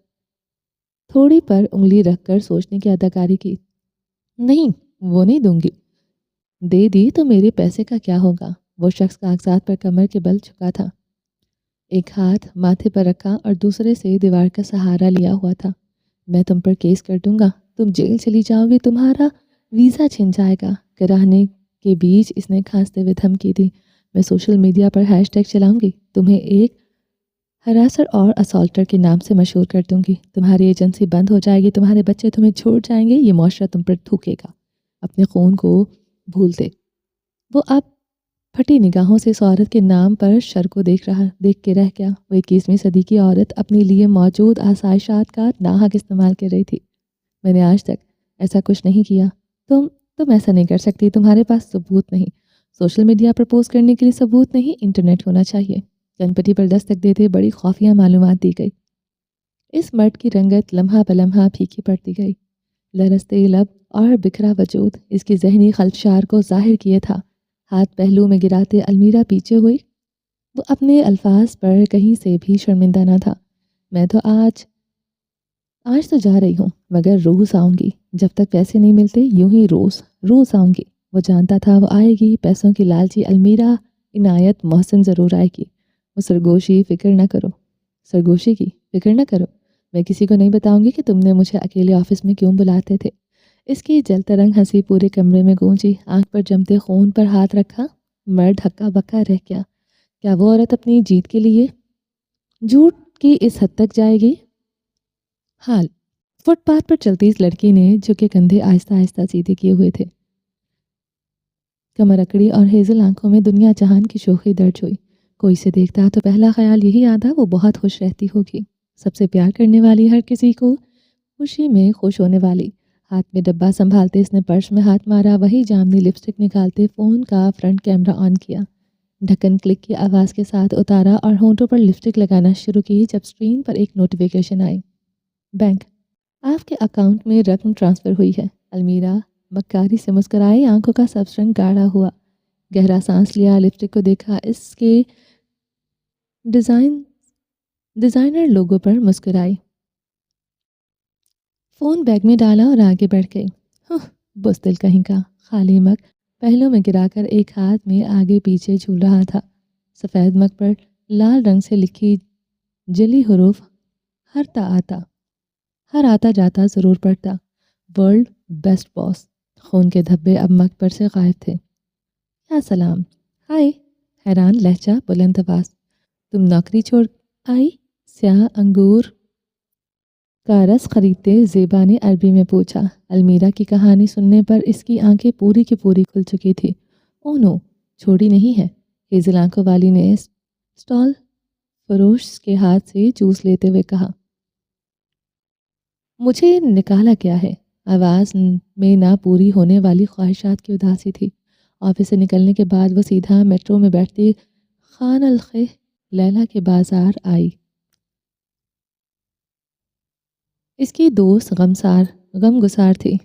تھوڑی پر انگلی رکھ کر سوچنے کی اداکاری کی۔ نہیں، وہ نہیں دوں گی۔ دے دی تو میرے پیسے کا کیا ہوگا؟ وہ شخص کاغذات پر کمر کے بل چکا تھا، ایک ہاتھ ماتھے پر رکھا اور دوسرے سے دیوار کا سہارا لیا ہوا تھا۔ میں تم پر کیس کر دوں گا، تم جیل چلی جاؤ گی، تمہارا ویزا چھن جائے گا۔ کراہنے کے بیچ اس نے کھانستے ہوئے دھمکی دی۔ میں سوشل میڈیا پر ہیش ٹیگ چلاؤں گی، تمہیں ایک ہراسر اور اسالٹر کے نام سے مشہور کر دوں گی۔ تمہاری ایجنسی بند ہو جائے گی، تمہارے بچے تمہیں چھوڑ جائیں گے، یہ معاشرہ تم پر تھوکے گا۔ اپنے خون کو بھول دے۔ وہ اب پھٹی نگاہوں سے اس عورت کے نام پر شر کو دیکھ کے رہ گیا۔ وہ 21ویں صدی کی عورت اپنے لیے موجود آسائشات کا ناحق استعمال کر رہی تھی۔ میں نے آج تک ایسا کچھ نہیں کیا۔ تم ایسا نہیں کر سکتی، تمہارے پاس ثبوت نہیں۔ سوشل میڈیا پر پوسٹ کرنے کے لیے ثبوت نہیں، انٹرنیٹ ہونا چاہیے۔ کنپٹی پر دستک دیتے بڑی خفیہ معلومات دی گئی۔ اس مرد کی رنگت لمحہ بلمحہ پھیکی پڑتی گئی۔ لرزتے لب اور بکھرا وجود اس کی ذہنی خلفشار کو ظاہر کیے تھا۔ ہاتھ پہلو میں گراتے المیرا پیچھے ہوئی۔ وہ اپنے الفاظ پر کہیں سے بھی شرمندہ نہ تھا۔ میں تو آج تو جا رہی ہوں، مگر روز آؤں گی۔ جب تک پیسے نہیں ملتے یوں ہی روز آؤں گی۔ وہ جانتا تھا وہ آئے گی۔ پیسوں کی لالچی المیرا عنایت محسن ضرور آئے گی۔ وہ سرگوشی کی فکر نہ کرو۔ میں کسی کو نہیں بتاؤں گی کہ تم نے مجھے اکیلے آفس میں کیوں بلاتے تھے۔ اس کی جلتا رنگ ہنسی پورے کمرے میں گونجی۔ آنکھ پر جمتے خون پر ہاتھ رکھا۔ مرد ہکا بکا رہ گیا۔ کیا وہ عورت اپنی جیت کے لیے جھوٹ کی اس حد تک جائے گی؟ حال فٹ پاتھ پر چلتی اس لڑکی نے جھکے کندھے آہستہ آہستہ سیدھے کیے ہوئے تھے۔ کمر اکڑی اور ہیزل آنکھوں میں دنیا جہان کی شوخی درج ہوئی۔ کوئی سے دیکھتا تو پہلا خیال یہی آتا وہ بہت خوش رہتی ہوگی۔ سب سے پیار کرنے والی، ہر کسی کو خوشی میں خوش ہونے والی۔ ہاتھ میں ڈبہ سنبھالتے اس نے پرس میں ہاتھ مارا، وہی جامنی لپسٹک نکالتے فون کا فرنٹ کیمرہ آن کیا، ڈھکن کلک کی آواز کے ساتھ اتارا اور ہونٹوں پر لپسٹک لگانا شروع کی جب اسکرین پر ایک نوٹیفیکیشن آئی۔ بینک، آپ کے اکاؤنٹ میں رقم ٹرانسفر ہوئی ہے۔ المیرا مکاری سے مسکرائی، آنکھوں کا سبز رنگ گاڑھا ہوا۔ گہرا سانس لیا، لپسٹک کو دیکھا، اس کے ڈیزائنر لوگو پر مسکرائی، فون بیگ میں ڈالا اور آگے بڑھ گئی۔ بزدل کہیں کا۔ خالی مگ پہلوں میں گرا کر ایک ہاتھ میں آگے پیچھے جھول رہا تھا۔ سفید مگ پر لال رنگ سے لکھی جلی حروف ہر آتا جاتا ضرور پڑتا۔ ورلڈ بیسٹ باس۔ خون کے دھبے اب مگ پر سے غائب تھے۔ یا سلام، ہائے، حیران لہجہ، بلند آواز۔ تم نوکری چھوڑ آئی؟ سیاہ انگور کا رس خریدتے زیبا نے عربی میں پوچھا۔ المیرا کی کہانی سننے پر اس کی آنکھیں پوری کی پوری کھل چکی تھی۔ اوہ نو، چھوڑی نہیں ہے۔ ہیزل آنکھوں والی نے اسٹال فروش کے ہاتھ سے جوس لیتے ہوئے کہا، مجھے نکالا کیا ہے؟ آواز میں نہ پوری ہونے والی خواہشات کی اداسی تھی۔ آفس سے نکلنے کے بعد وہ سیدھا میٹرو میں بیٹھتی خان الخہ لیلا کے بازار آئی۔ اس کی دوست غم گسار تھی۔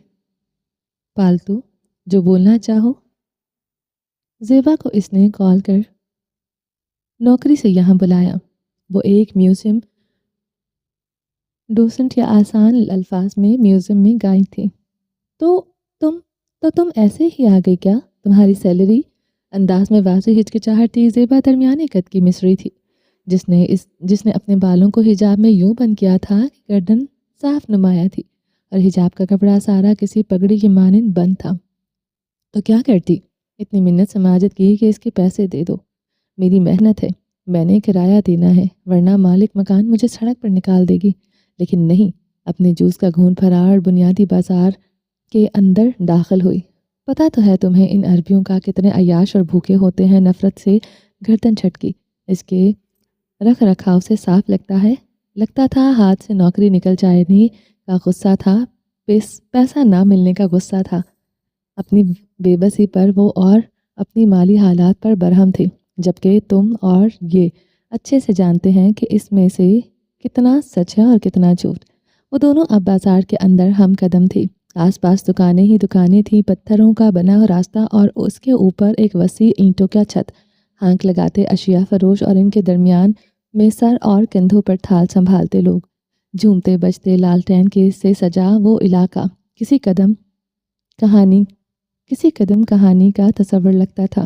پالتو جو بولنا چاہو؟ زیبا کو اس نے کال کر نوکری سے یہاں بلایا۔ وہ ایک میوزیم ڈوسنٹ یا آسان الفاظ میں میوزیم میں گئی تھی۔ تو تم ایسے ہی آ گئی کیا؟ تمہاری سیلری؟ انداز میں واضح ہچکچاہٹ تھی۔ زیبا درمیانے قد کی مصری تھی جس نے اپنے بالوں کو حجاب میں یوں بند کیا تھا کہ گردن صاف نمایاں تھی اور حجاب کا کپڑا سارا کسی پگڑی کی مانند بند تھا۔ تو کیا کرتی؟ اتنی منت سماجت کی کہ اس کے پیسے دے دو۔ میری محنت ہے، میں نے کرایہ دینا ہے، ورنہ مالک مکان مجھے سڑک پر نکال دے گی۔ لیکن نہیں، اپنے جوس کا گھونٹ بھرا اور بنیادی بازار کے اندر داخل ہوئی۔ پتہ تو ہے تمہیں ان عربیوں کا کتنے عیاش اور بھوکے ہوتے ہیں۔ نفرت سے گردن چھٹکی۔ اس کے رکھ رکھاؤ سے صاف لگتا تھا ہاتھ سے نوکری نکل جانے کا غصہ تھا، پیسہ نہ ملنے کا غصہ تھا۔ اپنی بے بسی پر وہ اور اپنی مالی حالات پر برہم تھی، جبکہ تم اور یہ اچھے سے جانتے ہیں کہ اس میں سے کتنا سچ ہے اور کتنا جھوٹ۔ وہ دونوں اب بازار کے اندر ہم قدم تھی۔ آس پاس دکانیں ہی دکانیں تھیں، پتھروں کا بنا راستہ اور اس کے اوپر ایک وسیع اینٹوں کا چھت۔ ہانک لگاتے اشیاء فروش اور ان کے درمیان میں سر اور کندھوں پر تھال سنبھالتے لوگ۔ جھومتے بجتے لالٹین کے سے سجا وہ علاقہ کسی قدم کہانی کا تصور لگتا تھا۔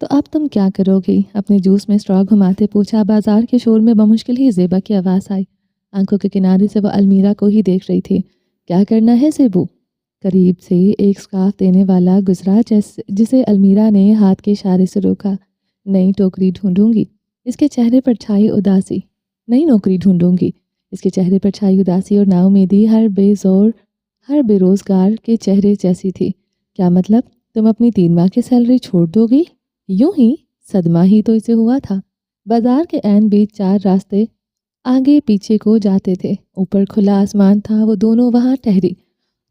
تو اب تم کیا کرو گی؟ اپنے جوس میں اسٹرا گھماتے پوچھا۔ بازار کے شور میں بمشکل ہی زیبا کی آواز آئی۔ آنکھوں کے کنارے سے وہ المیرا کو ہی دیکھ رہی تھی۔ کیا کرنا ہے زیبو؟ قریب سے ایک سکارف دینے والا گزرا جسے المیرا نے ہاتھ کے اشارے سے روکا۔ نئی ٹوکری ڈھونڈوں گی؟ اس کے چہرے پر چھائی اداسی۔ نئی نوکری ڈھونڈوں گی؟ اس کے چہرے پر چھائی اداسی اور نا امیدی ہر بے روزگار کے چہرے جیسی تھی۔ کیا مطلب؟ تم اپنی 3 ماہ کی سیلری چھوڑ دو گی؟ یوں ہی؟ صدمہ ہی تو اسے ہوا تھا۔ بازار کے عین بیچ 4 راستے آگے پیچھے کو جاتے تھے۔ اوپر کھلا آسمان تھا۔ وہ دونوں وہاں ٹھہری۔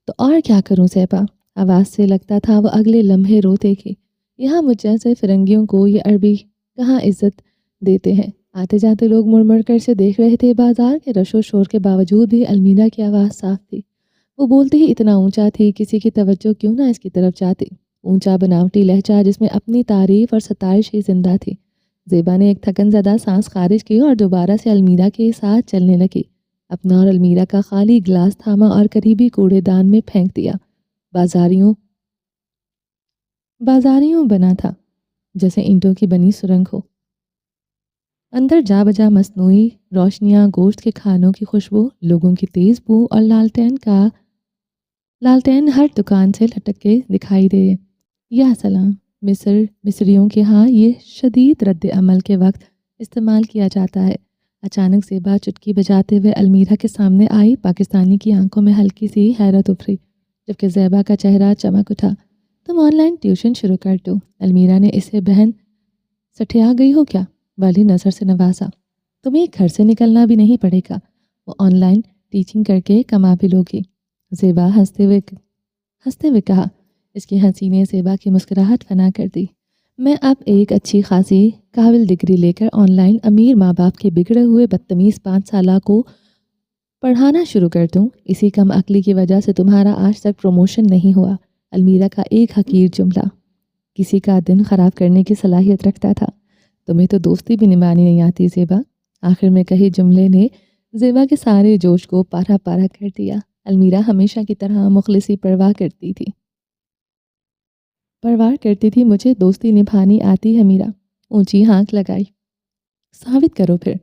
تو اور کیا کروں زیبا؟ آواز سے لگتا تھا وہ اگلے لمحے روتے گی۔ یہاں مجھ جیسے فرنگیوں کو یہ عربی کہاں عزت دیتے ہیں۔ آتے جاتے لوگ مڑ مڑ کر سے دیکھ رہے تھے۔ بازار کے رش و شور کے باوجود بھی المیرا کی آواز صاف تھی۔ وہ بولتی ہی اتنا اونچا تھی، کسی کی توجہ کیوں نہ اس کی طرف جاتی۔ اونچا بناوٹی لہجہ جس میں اپنی تعریف اور ستائش ہی زندہ تھی۔ زیبا نے ایک تھکن زدہ سانس خارج کی اور دوبارہ سے المیرا کے ساتھ چلنے لگی۔ اپنا اور المیرا کا خالی گلاس تھاما اور قریبی کوڑے دان میں پھینک دیا۔ بازاریوں بنا تھا جیسے اینٹوں کی بنی سرنگ ہو۔ اندر جا بجا مصنوعی روشنیاں، گوشت کے کھانوں کی خوشبو، لوگوں کی تیز بو اور لالٹین ہر دکان سے لٹک کے دکھائی دے۔ یا سلام! مصریوں کے ہاں یہ شدید رد عمل کے وقت استعمال کیا جاتا ہے۔ اچانک زیبا چٹکی بجاتے ہوئے المیرا کے سامنے آئی۔ پاکستانی کی آنکھوں میں ہلکی سی حیرت ابھری، جبکہ زیبا کا چہرہ چمک اٹھا۔ تم آن لائن ٹیوشن شروع کر دو؟ المیرا نے اسے بہن سٹھیا گئی ہو کیا والی نظر سے نوازا۔ تمہیں گھر سے نکلنا بھی نہیں پڑے گا، وہ آن لائن ٹیچنگ کر کے کما بھی لوگی۔ زیبا ہنستے ہوئے کہا۔ اس کی ہنسی نے زیبا کی مسکراہٹ فنا کر دی۔ میں اب ایک اچھی خاصی قابل ڈگری لے کر آن لائن امیر ماں باپ کے بگڑے ہوئے بدتمیز 5 سالہ کو پڑھانا شروع کر دوں؟ اسی کم عقلی کی وجہ سے تمہارا آج تک پروموشن نہیں ہوا۔ المیرا کا ایک حقیر جملہ کسی کا دن خراب کرنے کی صلاحیت رکھتا تھا۔ تمہیں تو دوستی بھی نبھانی نہیں آتی زیبا، آخر میں کہی جملے نے زیبا کے سارے جوش کو پارا پارا کر دیا۔ المیرا ہمیشہ کی طرح مخلصی پرواہ کرتی تھی۔ مجھے دوستی نبھانی آتی ہے میرا، اونچی ہانک لگائی۔ ثابت کرو پھر۔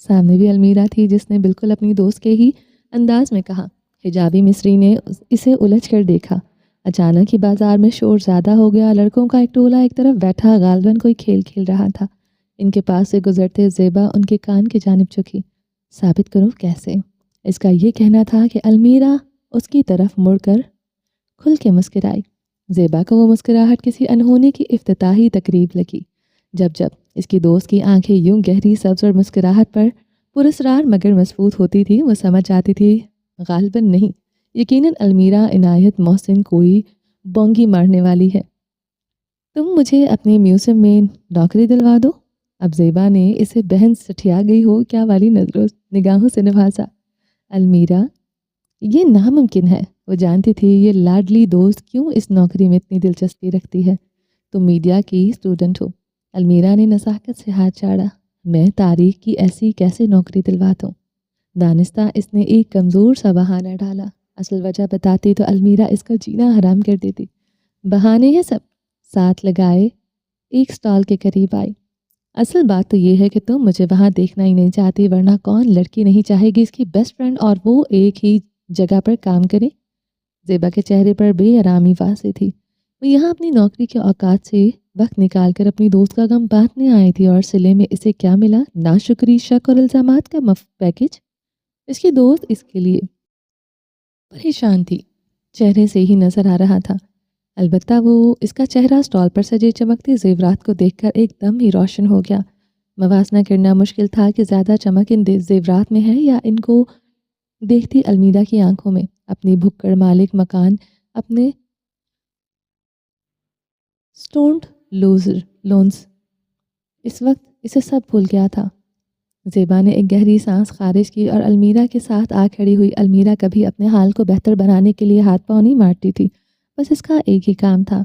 سامنے بھی المیرا تھی جس نے بالکل اپنی دوست کے ہی انداز میں کہا۔ حجابی مصری نے اسے الجھ کر دیکھا۔ اچانک ہی بازار میں شور زیادہ ہو گیا۔ لڑکوں کا ایک ٹولہ ایک طرف بیٹھا غالباً کوئی کھیل کھیل رہا تھا۔ ان کے پاس سے گزرتے زیبا ان کے کان کی جانب جھکی۔ ثابت کرو کیسے؟ اس کا یہ کہنا تھا کہ المیرا اس کی طرف مڑ کر کھل کے مسکرائی۔ زیبا کو وہ مسکراہٹ کسی انہونے کی افتتاحی تقریب لگی۔ جب جب اس کی دوست کی آنکھیں یوں گہری سبز اور مسکراہٹ پر پراسرار مگر مضبوط ہوتی تھی، وہ سمجھ جاتی تھی غالباً نہیں، یقیناً المیرا عنایت محسن کوئی بونگی مارنے والی ہے۔ تم مجھے اپنے میوزیم میں نوکری دلوا دو۔ اب زیبا نے اسے بہن سٹھیا گئی ہو کیا والی نگاہوں سے نوازا۔ المیرا، یہ ناممکن ہے۔ وہ جانتی تھی یہ لاڈلی دوست کیوں اس نوکری میں اتنی دلچسپی رکھتی ہے۔ تم میڈیا کی اسٹوڈنٹ ہو۔ المیرا نے نزاکت سے ہاتھ چاڑا۔ میں تاریخ کی ایسی کیسے نوکری دلواتا ہوں؟ دانستہ اس نے ایک کمزور سا بہانہ ڈالا۔ اصل وجہ بتاتی تو المیرا اس کا جینا حرام کر دیتی۔ بہانے ہیں سب، ساتھ لگائے ایک سٹال کے قریب آئی۔ اصل بات تو یہ ہے کہ تم مجھے وہاں دیکھنا ہی نہیں چاہتی، ورنہ کون لڑکی نہیں چاہے گی اس کی بیسٹ فرینڈ اور وہ ایک ہی جگہ پر کام کرے۔ زیبا کے چہرے پر بے آرامی واضح تھی۔ وہ یہاں اپنی نوکری کے اوقات سے وقت نکال کر اپنی دوست کا غم بانٹنے آئی تھی، اور صلے میں اسے کیا ملا؟ ناشکری، شک اور الزامات کا پیکج۔ اس کی دوست اس کے لیے پریشان تھی، چہرے سے ہی نظر آ رہا تھا۔ البتہ وہ اس کا چہرہ سٹال پر سجے چمکتے زیورات کو دیکھ کر ایک دم ہی روشن ہو گیا۔ موازنہ کرنا مشکل تھا کہ زیادہ چمک ان زیورات میں ہے یا ان کو دیکھتی المیرا کی آنکھوں میں۔ اپنی بھکڑ مالک مکان، اپنے سٹونڈ لونز، اس وقت اسے سب بھول گیا تھا۔ زیبا نے ایک گہری سانس خارج کی اور المیرا کے ساتھ آ کھڑی ہوئی۔ المیرا کبھی اپنے حال کو بہتر بنانے کے لیے ہاتھ پاؤں نہیں مارتی تھی، بس اس کا ایک ہی کام تھا،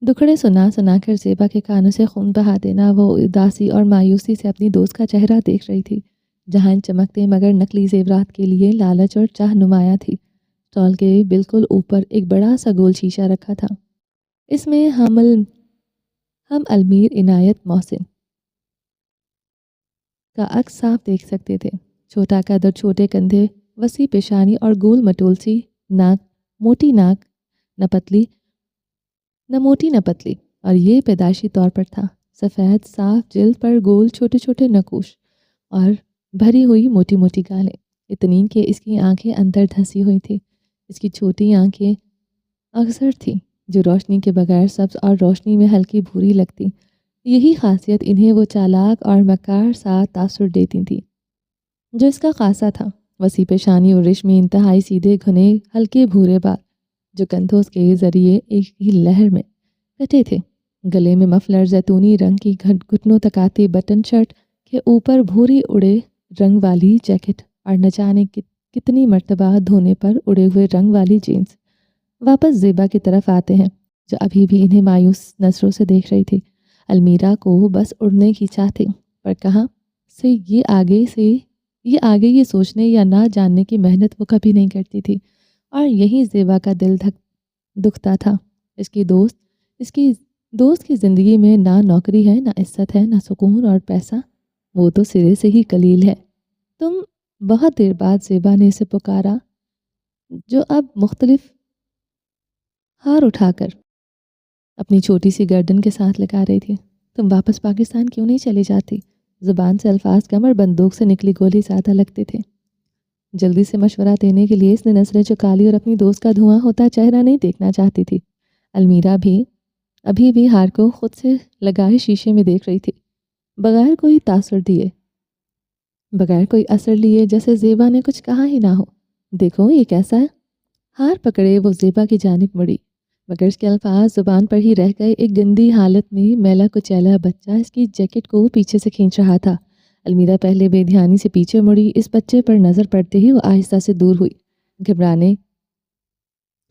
دکھڑے سنا سنا کر زیبا کے کانوں سے خون بہا دینا۔ وہ اداسی اور مایوسی سے اپنی دوست کا چہرہ دیکھ رہی تھی، جہاں ان چمکتے مگر نقلی زیورات کے لیے لالچ اور چاہ نمایاں تھی۔ سٹال کے بالکل اوپر ایک بڑا سا گول شیشہ رکھا تھا، اس میں ہم المیر عنایت محسن کا عکس صاف دیکھ سکتے تھے۔ چھوٹا قدر، چھوٹے کندھے، وسیع پیشانی اور گول مٹول سی ناک، موٹی ناک، نہ موٹی نہ پتلی، اور یہ پیدائشی طور پر تھا۔ سفید صاف جلد پر گول چھوٹے چھوٹے نقوش اور بھری ہوئی موٹی موٹی گالیں، اتنی کہ اس کی آنکھیں اندر دھسی ہوئی تھی۔ اس کی چھوٹی آنکھیں اکثر تھیں جو روشنی کے بغیر سبز اور روشنی میں ہلکی بھوری لگتی۔ یہی خاصیت انہیں وہ چالاک اور مکار سا تاثر دیتی تھی جو اس کا خاصہ تھا۔ وسیع پیشانی اور ریشمی انتہائی سیدھے گھنے ہلکے بھورے بال جو کندھوں کے ذریعے ایک ہی لہر میں کٹے تھے۔ گلے میں مفلر زیتونی رنگ کی گھٹنوں تک آتی بٹن شرٹ کے اوپر بھوری اڑے رنگ والی جیکٹ، اور نہ جانے کتنی مرتبہ دھونے پر اڑے ہوئے رنگ والی جینس۔ واپس زیبا کی طرف آتے ہیں جو ابھی بھی انہیں مایوس نظروں سے دیکھ رہی تھی۔ المیرا کو بس اڑنے کی چاہ تھی، پر کہاں سے یہ آگے یہ سوچنے یا نہ جاننے کی محنت وہ کبھی نہیں کرتی تھی، اور یہی زیبا کا دل دکھتا تھا۔ اس کی دوست کی زندگی میں نہ نوکری ہے، نہ عزت ہے، نہ سکون اور پیسہ، وہ تو سرے سے ہی قلیل ہے۔ بہت دیر بعد زیبا نے اسے پکارا، جو اب مختلف ہار اٹھا کر اپنی چھوٹی سی گردن کے ساتھ لگا رہی تھی۔ تم واپس پاکستان کیوں نہیں چلی جاتی؟ زبان سے الفاظ کم اور بندوق سے نکلی گولی زیادہ لگتے تھے۔ جلدی سے مشورہ دینے کے لیے اس نے نظریں چکا لی اور اپنی دوست کا دھواں ہوتا چہرہ نہیں دیکھنا چاہتی تھی۔ المیرا بھی ابھی بھی ہار کو خود سے لگائے شیشے میں دیکھ رہی تھی، بغیر کوئی اثر لیے، جیسے زیبا نے کچھ کہا ہی نہ ہو۔ دیکھو یہ کیسا ہے؟ ہار پکڑے وہ زیبا کی جانب مڑی، مگر اس کے الفاظ زبان پر ہی رہ گئے۔ ایک گندی حالت میں میلا کچیلا بچہ اس کی جیکٹ کو پیچھے سے کھینچ رہا تھا۔ المیرا پہلے بے دھیانی سے پیچھے مڑی، اس بچے پر نظر پڑتے ہی وہ آہستہ سے دور ہوئی۔ گھبرانے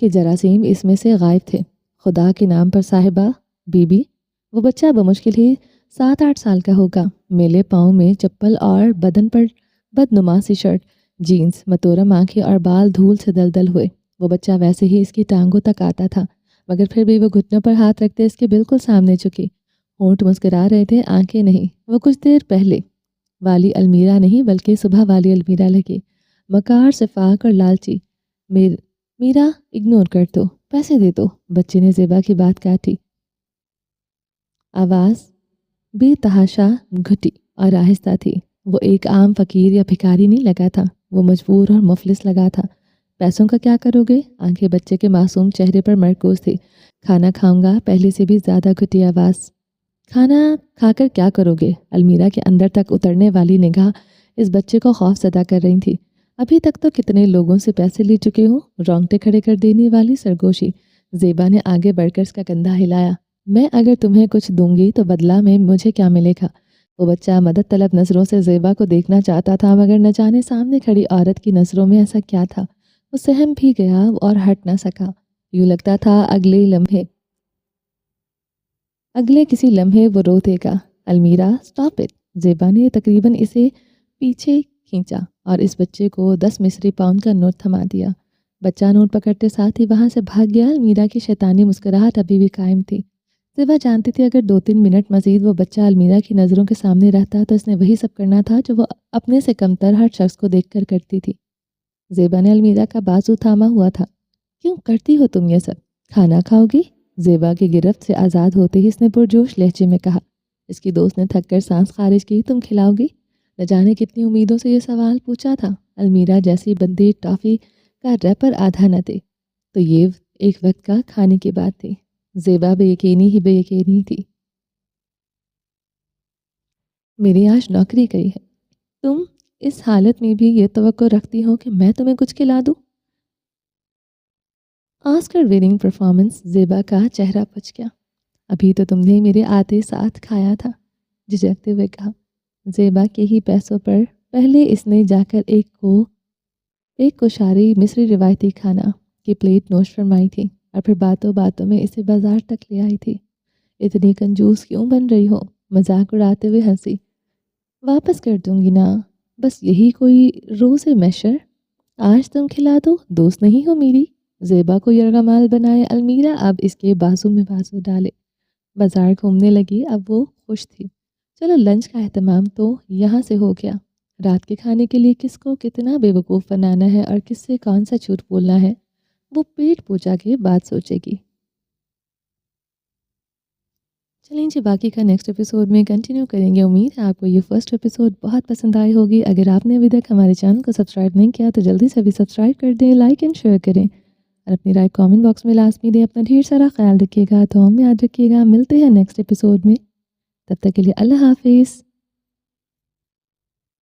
کے جراثیم اس میں سے غائب تھے۔ خدا کے نام پر صاحبہ، بی بی، وہ بچہ بمشکل ہی 7-8 سال کا ہوگا۔ میلے پاؤں میں چپل اور بدن پر بدنما سی شرٹ، جینس، متورم آنکھیں اور بال دھول سے دلدل ہوئے۔ وہ بچہ ویسے ہی اس کی ٹانگوں تک آتا تھا، مگر پھر بھی وہ گھٹنوں پر ہاتھ رکھتے اس کے بالکل سامنے جھکی۔ ہونٹ مسکرا رہے تھے، آنکھیں نہیں۔ وہ کچھ دیر پہلے والی المیرا نہیں بلکہ صبح والی المیرا لگی، مکار، شفاق اور لالچی۔ میرا اگنور کر دو، پیسے دے دو۔ بچے نے زیبا کی بات کاٹی، آواز بے تحاشا گھٹی اور آہستہ تھی۔ وہ ایک عام فقیر یا بھکاری نہیں لگا تھا، وہ مجبور اور مفلس لگا تھا۔ پیسوں کا کیا کرو گے؟ آنکھیں بچے کے معصوم چہرے پر مرکوز تھی۔ کھانا کھاؤں گا، پہلے سے بھی زیادہ گھٹی آواز۔ کھانا کھا کر کیا کرو گے؟ المیرا کے اندر تک اترنے والی نگاہ اس بچے کو خوف زدہ کر رہی تھی۔ ابھی تک تو کتنے لوگوں سے پیسے لے چکے ہو؟ رونگٹے کھڑے کر دینے والی سرگوشی۔ زیبا نے آگے بڑھ کر اس کا کندھا ہلایا۔ میں اگر تمہیں کچھ دوں گی تو بدلہ میں مجھے کیا ملے گا؟ وہ بچہ مدد طلب نظروں سے زیبا کو دیکھنا چاہتا تھا، مگر نہ جانے سامنے کھڑی عورت کی نظروں میں ایسا کیا تھا۔ وہ سہم بھی گیا اور ہٹ نہ سکا۔ یوں لگتا تھا اگلے کسی لمحے وہ رو دے گا۔ المیرا اسٹاپ اٹ۔ زیبا نے تقریباً اسے پیچھے کھینچا اور اس بچے کو 10 مصری پاؤنڈ کا نوٹ تھما دیا۔ بچہ نوٹ پکڑتے ساتھ ہی وہاں سے بھاگ گیا۔ المیرا کی شیطانی مسکراہٹ ابھی بھی قائم تھی۔ زیبا جانتی تھی اگر 2-3 منٹ مزید وہ بچہ المیرا کی نظروں کے سامنے رہتا تو اس نے وہی سب کرنا تھا جو وہ اپنے سے کمتر ہر شخص کو دیکھ کر کرتی تھی۔ زیبا نے المیرا کا بازو تھاما ہوا تھا۔ کیوں کرتی ہو تم یہ سب؟ کھانا کھاؤ گی؟ زیبا کی گرفت سے آزاد ہوتے ہی اس نے پرجوش لہجے میں کہا۔ اس کی دوست نے تھک کر سانس خارج کی۔ تم کھلاؤ گی؟ نہ جانے کتنی امیدوں سے یہ سوال پوچھا تھا۔ المیرا جیسی بندی ٹافی کا ریپر آدھا نہ دے تو یہ ایک وقت کا کھانے کی بات تھی۔ زیبا بے یقینی تھی۔ میری آج نوکری گئی ہے۔ تم اس حالت میں بھی یہ توقع رکھتی ہو کہ میں تمہیں کچھ کھلا دوں؟ Oscar winning performance. زیبا کا چہرہ پچ گیا۔ ابھی تو تم نے میرے آتے ساتھ کھایا تھا، جھجکتے ہوئے کہا۔ زیبا کے ہی پیسوں پر پہلے اس نے جا کر ایک کوشاری مصری روایتی کھانا کی پلیٹ نوش فرمائی تھی اور پھر باتوں باتوں میں اسے بازار تک لے آئی تھی۔ اتنی کنجوس کیوں بن رہی ہو؟ مذاق اڑاتے ہوئے ہنسی۔ واپس کر دوں گی نا، بس یہی کوئی روز ہے میشر۔ آج تم کھلا دو، دوست نہیں ہو میری؟ زیبا کو یرغمال بنائے المیرا اب اس کے بازو میں بازو ڈالے بازار گھومنے لگی۔ اب وہ خوش تھی۔ چلو لنچ کا اہتمام تو یہاں سے ہو گیا۔ رات کے کھانے کے لیے کس کو کتنا بے وقوف بنانا ہے اور کس سے کون سا جھوٹ بولنا ہے وہ پیٹ پوجا کے بعد سوچے گی۔ چلیں جی، باقی کا نیکسٹ ایپیسوڈ میں کنٹینیو کریں گے۔ امید ہے آپ کو یہ فرسٹ ایپیسوڈ بہت پسند آئی ہوگی۔ اگر آپ نے ابھی تک ہمارے چینل کو سبسکرائب نہیں کیا تو جلدی سے بھی سبسکرائب کر دیں، لائک اینڈ شیئر کریں اور اپنی رائے کامنٹ باکس میں لازمی دیں۔ اپنا ڈھیر سارا خیال رکھیے گا، تو ہم یاد رکھیے گا۔ ملتے ہیں نیکسٹ ایپیسوڈ میں، تب تک کے لیے اللہ حافظ۔